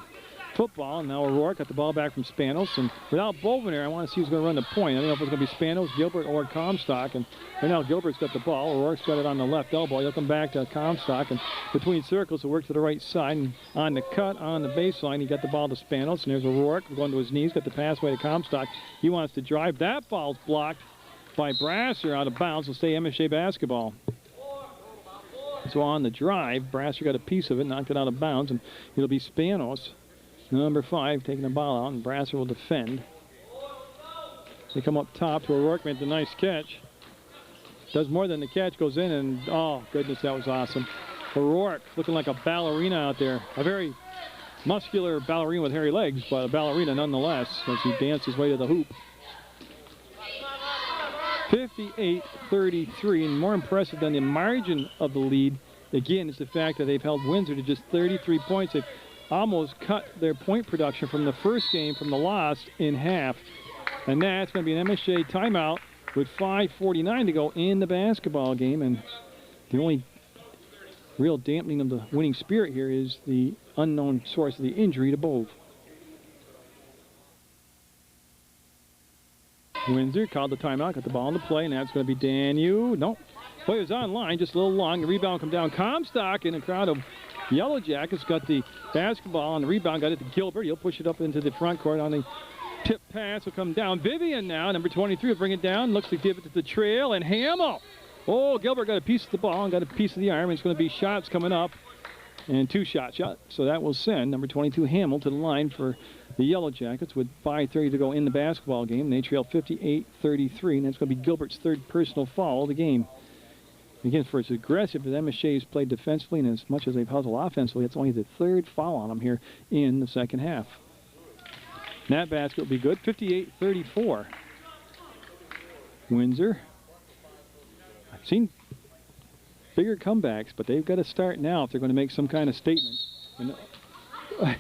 football. And now O'Rourke got the ball back from Spanos. And without Bove there, I want to see who's going to run the point. I don't know if it's going to be Spanos, Gilbert, or Comstock. And right now Gilbert's got the ball. O'Rourke's got it on the left elbow. He'll come back to Comstock. And between circles, he'll work to the right side. And on the cut, on the baseline, he got the ball to Spanos. And there's O'Rourke going to his knees. Got the pass away to Comstock. He wants to drive. That ball's blocked by Brasser out of bounds. Will stay MSJ basketball. So on the drive, Brasser got a piece of it, knocked it out of bounds, and it'll be Spanos, number 5, taking the ball out, and Brasser will defend. They come up top to O'Rourke, made the nice catch. Does more than the catch, goes in, and oh, goodness, that was awesome. O'Rourke looking like a ballerina out there. A very muscular ballerina with hairy legs, but a ballerina nonetheless as he danced his way to the hoop. 58-33, and more impressive than the margin of the lead, again, is the fact that they've held Windsor to just 33 points. They've almost cut their point production from the first game, from the loss, in half. And that's going to be an MSJ timeout with 5:49 to go in the basketball game. And the only real dampening of the winning spirit here is the unknown source of the injury to Bove. Windsor called the timeout, got the ball in the play, and that's going to be Danu. Nope. Play was online, just a little long. The rebound come down. Comstock in a crowd of Yellow Jackets got the basketball on the rebound, got it to Gilbert. He'll push it up into the front court on the tip pass. Will come down. Vivian now, number 23, will bring it down. Looks to give it to the trail, and Hamill. Oh, Gilbert got a piece of the ball and got a piece of the arm. It's going to be shots coming up, and 2 shots. So that will send number 22, Hamill, to the line for the Yellow Jackets with 5:30 to go in the basketball game. They trail 58-33, and that's going to be Gilbert's 3rd personal foul of the game. Again, for as aggressive as MSJ has played defensively and as much as they've hustled offensively, it's only the 3rd foul on them here in the second half. And that basket will be good. 58-34. Windsor. I've seen bigger comebacks, but they've got to start now if they're going to make some kind of statement. And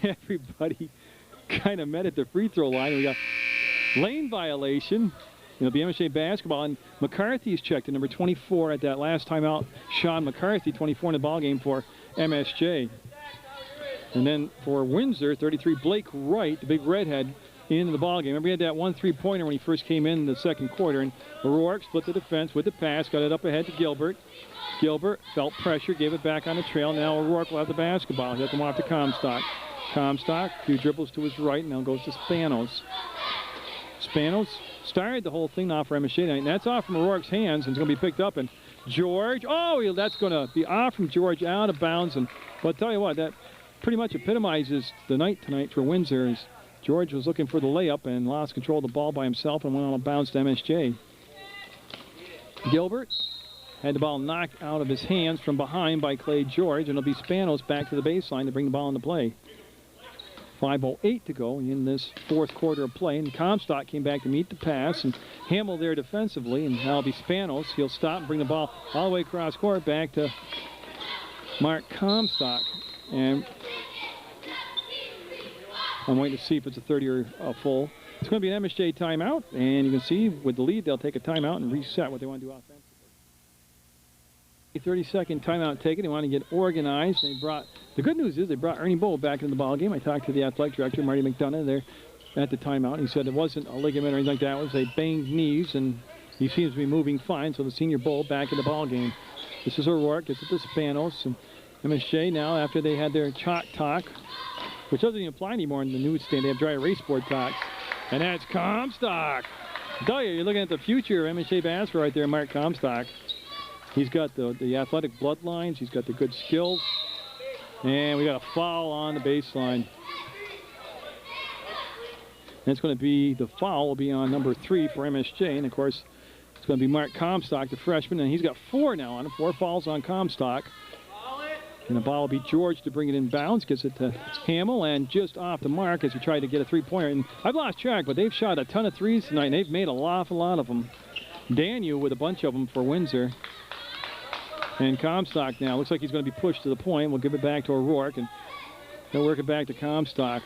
everybody kind of met at the free throw line. We got lane violation. You know, the MSJ basketball, and McCarthy's checked in, number 24 at that last timeout. Sean McCarthy, 24 in the ball game for MSJ. And then for Windsor, 33, Blake Wright, the big redhead, into the ball game. Remember, he had that 1 3-pointer when he first came in the second quarter, and O'Rourke split the defense with the pass, got it up ahead to Gilbert. Gilbert felt pressure, gave it back on the trail. Now O'Rourke will have the basketball. He'll come off to Comstock. Comstock, a few dribbles to his right, and now goes to Spanos. Spanos started the whole thing off for MSJ tonight, and that's off from O'Rourke's hands, and it's going to be picked up. And George, oh, that's going to be off from George, out of bounds. And well, I'll tell you what, that pretty much epitomizes the night tonight for Windsor. As George was looking for the layup and lost control of the ball by himself and went on a bounce to MSJ. Gilbert had the ball knocked out of his hands from behind by Clay George, and it'll be Spanos back to the baseline to bring the ball into play. 5:08 to go in this 4th quarter of play, and Comstock came back to meet the pass, and Hamill there defensively, and now it'll be Spanos. He'll stop and bring the ball all the way across court back to Mark Comstock. And I'm waiting to see if it's a 30 or a full. It's going to be an MSJ timeout, and you can see with the lead, they'll take a timeout and reset what they want to do offensively. 30-second timeout taken. They want to get organized. The good news is they brought Ernie Bowe back into the ball game. I talked to the athletic director, Marty McDonough, there at the timeout. He said it wasn't a ligament or anything like that. It was a banged knees, and he seems to be moving fine. So the senior Bowe back in the ball game. This is O'Rourke. Gets it to Spanos. And MSJ now, after they had their chalk talk, which doesn't even apply anymore in the newsstand. They have dry erase board talks. And that's Comstock. I tell you, you're looking at the future of MSJ basketball right there, Mark Comstock. He's got the athletic bloodlines. He's got the good skills. And we got a foul on the baseline. And it's going to be, the foul will be on number 3 for MSJ. And, of course, it's going to be Mark Comstock, the freshman. And he's got 4 now on him. 4 fouls on Comstock. And the ball will be George to bring it in bounds. Gets it to Hamill, and just off the mark as he tried to get a 3-pointer. And I've lost track, but they've shot a ton of threes tonight, and they've made an awful lot of them. Danu with a bunch of them for Windsor. And Comstock now, looks like he's going to be pushed to the point. We'll give it back to O'Rourke, and they'll work it back to Comstock.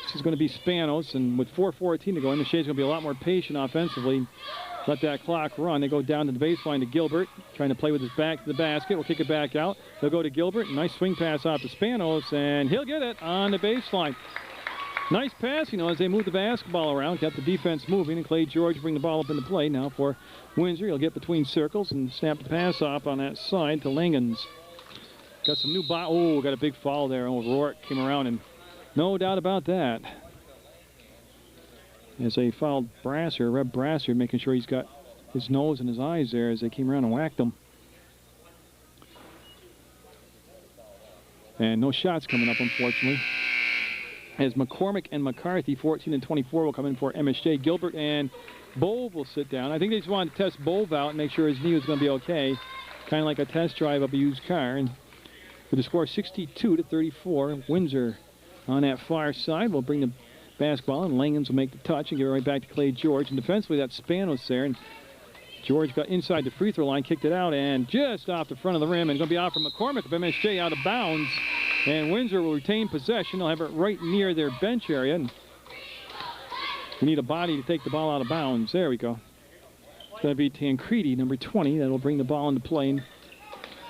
This is going to be Spanos, and with 4:14 to go, MSJ's going to be a lot more patient offensively. Let that clock run. They go down to the baseline to Gilbert, trying to play with his back to the basket. We'll kick it back out. They'll go to Gilbert. Nice swing pass out to Spanos, and he'll get it on the baseline. Nice pass, as they move the basketball around. Kept the defense moving, and Clay George bring the ball up into play now for Windsor. He'll get between circles and snap the pass off on that side to Langens. Got some new got a big foul there. O'Rourke came around, and no doubt about that. As they fouled Brasser, Reb Brasser, making sure he's got his nose and his eyes there as they came around and whacked him. And no shots coming up, unfortunately. As McCormick and McCarthy, 14 and 24, will come in for MSJ. Gilbert and Bove will sit down. I think they just wanted to test Bove out and make sure his knee was going to be okay. Kind of like a test drive of a used car. And with the score 62 to 34, Windsor on that far side will bring the basketball, and Langens will make the touch and give it right back to Clay George. And defensively, that Spanos there. And George got inside the free throw line, kicked it out, and just off the front of the rim. And going to be out for McCormick of MSJ out of bounds. And Windsor will retain possession. They'll have it right near their bench area. And we need a body to take the ball out of bounds. There we go. It's going to be Tancredi, number 20. That'll bring the ball into play. And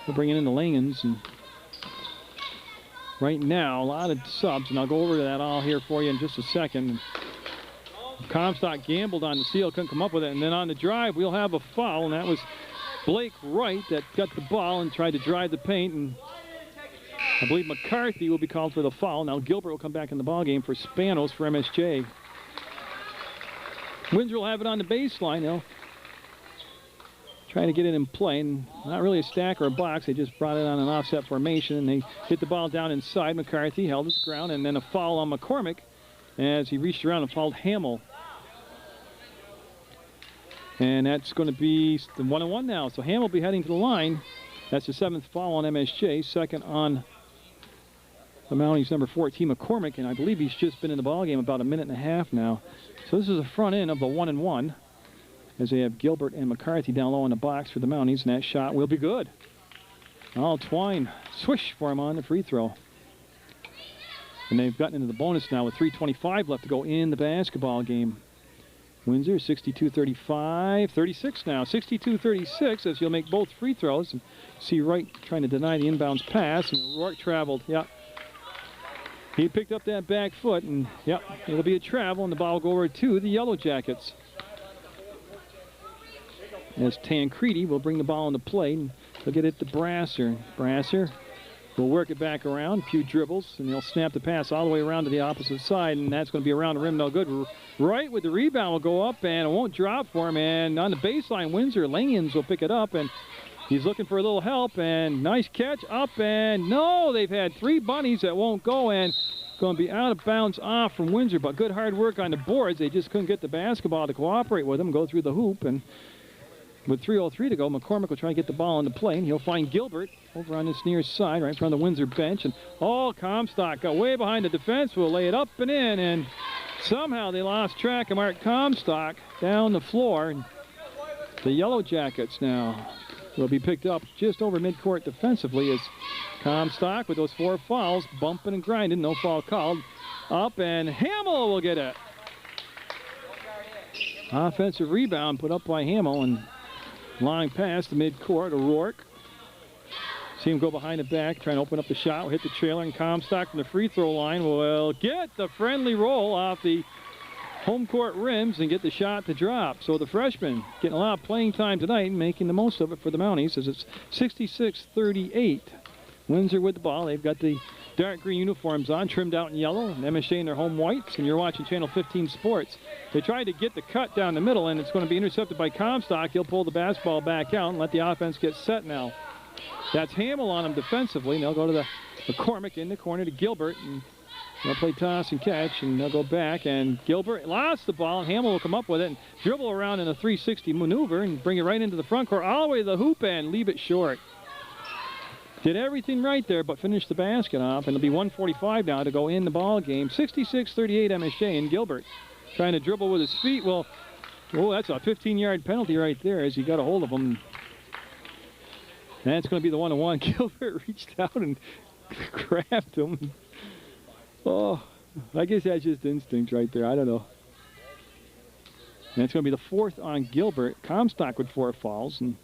we'll bring it into Langens. And right now, a lot of subs, and I'll go over to that all here for you in just a second. Comstock gambled on the steal, couldn't come up with it. And then on the drive, we'll have a foul, and that was Blake Wright that got the ball and tried to drive the paint. And I believe McCarthy will be called for the foul. Now Gilbert will come back in the ballgame for Spanos for MSJ. Windsor will have it on the baseline. They'll try to get it in play. And not really a stack or a box. They just brought it on an offset formation, and they hit the ball down inside. McCarthy held his ground, and then a foul on McCormick as he reached around and fouled Hamill. And that's going to be the 1-1 now. So Hamill will be heading to the line. That's the 7th foul on MSJ, second on the Mounties, number 14, McCormick, and I believe he's just been in the ballgame about a minute and a half now. So this is the front end of the 1-1 as they have Gilbert and McCarthy down low in the box for the Mounties, and that shot will be good. All Twine, swish for him on the free throw. And they've gotten into the bonus now with 3:25 left to go in the basketball game. Windsor 62-35, 36 now, 62-36 as he'll make both free throws. And see Wright trying to deny the inbounds pass, and Rourke traveled, yep. He picked up that back foot, and yep, it'll be a travel, and the ball will go over to the Yellow Jackets. As Tancredi will bring the ball into play, and he'll get it to Brasser. Brasser will work it back around, a few dribbles, and he'll snap the pass all the way around to the opposite side, and that's going to be around the rim, no good. Right with the rebound will go up, and it won't drop for him, and on the baseline, Windsor, Langens will pick it up, and he's looking for a little help, and nice catch up, and no, they've had 3 bunnies that won't go, and going to be out of bounds off from Windsor, but good hard work on the boards. They just couldn't get the basketball to cooperate with them, go through the hoop, and with 3:03 to go, McCormick will try to get the ball into play, and he'll find Gilbert over on this near side, right in front of the Windsor bench. And Comstock got way behind the defense, will lay it up and in, and somehow they lost track of Mark Comstock down the floor. And the Yellow Jackets now will be picked up just over midcourt defensively as Comstock with those 4 fouls, bumping and grinding, no foul called. Up, and Hamill will get it. Offensive rebound put up by Hamill, and long pass to midcourt, O'Rourke. See him go behind the back, trying to open up the shot. Will hit the trailer, and Comstock from the free throw line will get the friendly roll off the home court rims and get the shot to drop. So the freshman getting a lot of playing time tonight and making the most of it for the Mounties as it's 66-38. Windsor with the ball. They've got the dark green uniforms on, trimmed out in yellow, and MSJ in their home whites, and you're watching Channel 15 Sports. They tried to get the cut down the middle, and it's going to be intercepted by Comstock. He'll pull the basketball back out and let the offense get set now. That's Hamill on him defensively, and they'll go to the McCormick in the corner to Gilbert, and they'll play toss and catch, and they'll go back, and Gilbert lost the ball, and Hamill will come up with it and dribble around in a 360 maneuver and bring it right into the front court, all the way to the hoop and leave it short. Did everything right there, but finished the basket off, and it'll be 1:45 now to go in the ball game. 66-38 MSJ, and Gilbert trying to dribble with his feet. Well, that's a 15-yard penalty right there as he got a hold of him. That's going to be the 1-1. Gilbert reached out and grabbed him. Oh, I guess that's just instinct right there. I don't know. And it's going to be the 4th on Gilbert. Comstock with 4 fouls, and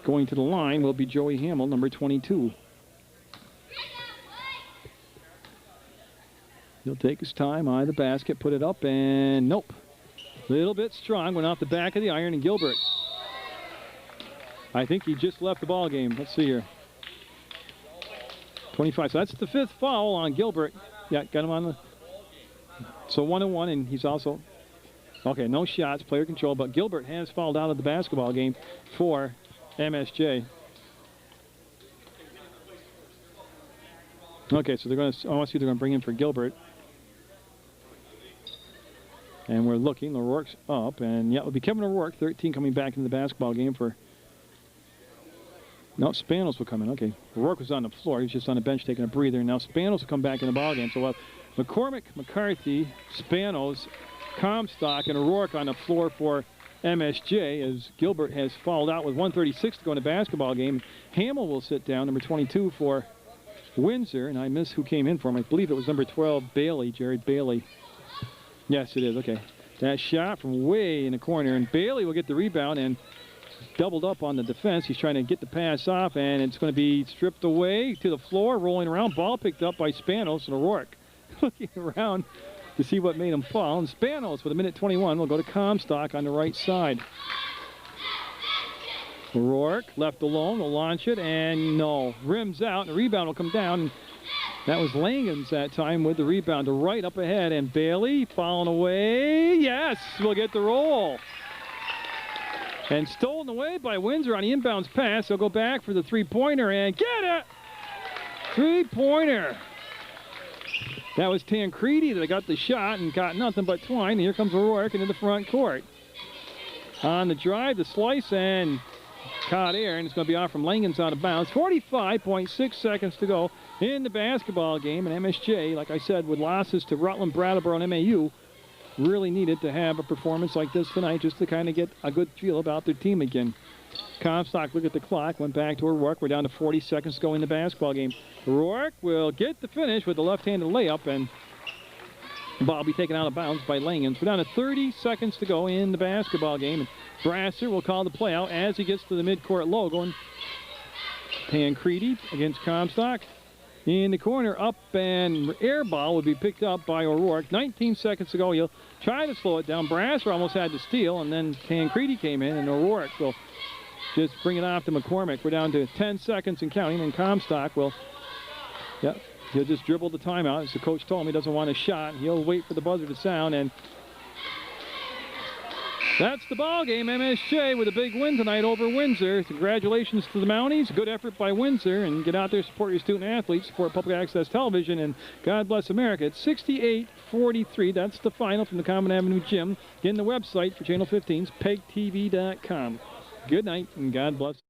going to the line will be Joey Hamill, number 22. He'll take his time, eye the basket, put it up, and nope. Little bit strong, went off the back of the iron, and Gilbert. I think he just left the ball game. Let's see here. 25, so that's the 5th foul on Gilbert. Yeah, got him on the... So 1-1, and he's also... Okay, no shots, player control, but Gilbert has fouled out of the basketball game for MSJ. Okay, so they're going to, I want to see if they're going to bring in for Gilbert. And we're looking, O'Rourke's up, and yeah, it'll be Kevin O'Rourke, 13, coming back into the basketball game for, no, Spanos will come in, okay. O'Rourke was on the floor, he's just on the bench taking a breather, and now Spanos will come back in the ball game. So we'll have McCormick, McCarthy, Spanos, Comstock, and O'Rourke on the floor for MSJ, as Gilbert has fouled out with 1:36 to go in the basketball game. Hamill will sit down, number 22 for Windsor, and I miss who came in for him. I believe it was number 12, Bailey, Jared Bailey. Yes, it is, okay. That shot from way in the corner, and Bailey will get the rebound and doubled up on the defense. He's trying to get the pass off, and it's going to be stripped away to the floor, rolling around. Ball picked up by Spanos, and O'Rourke looking around to see what made him fall. And Spanos, with a minute 21, will go to Comstock on the right side. O'Rourke left alone, will launch it, and no. Rims out, and the rebound will come down. And that was Langens that time with the rebound to right up ahead, and Bailey falling away. Yes, we'll get the roll. And stolen away by Windsor on the inbounds pass. They'll go back for the three-pointer and get it! Three-pointer. That was Tancredi that got the shot and got nothing but twine. And here comes O'Rourke into the front court. On the drive, the slice, and caught air, and it's going to be off from Langens out of bounds. 45.6 seconds to go in the basketball game. And MSJ, like I said, with losses to Rutland, Brattleboro, and MAU, really needed to have a performance like this tonight just to kind of get a good feel about their team again. Comstock, look at the clock, went back to O'Rourke. We're down to 40 seconds to go in the basketball game. O'Rourke will get the finish with the left-handed layup, and the ball will be taken out of bounds by Langens. We're down to 30 seconds to go in the basketball game. And Brasser will call the play out as he gets to the midcourt logo. And Tancredi against Comstock. In the corner, up, and air ball would be picked up by O'Rourke. 19 seconds to go. He'll try to slow it down. Brasser almost had to steal, and then Tancredi came in, and O'Rourke will just bring it off to McCormick. We're down to 10 seconds and counting, and Comstock will, yep, he'll just dribble the timeout. As the coach told him, he doesn't want a shot. He'll wait for the buzzer to sound, and that's the ball game. MSJ with a big win tonight over Windsor. Congratulations to the Mounties. Good effort by Windsor. And get out there, support your student athletes, support public access television, and God bless America. It's 68-43. That's the final from the Common Avenue Gym. Again, the website for Channel 15's PEGTV.com. Good night, and God bless.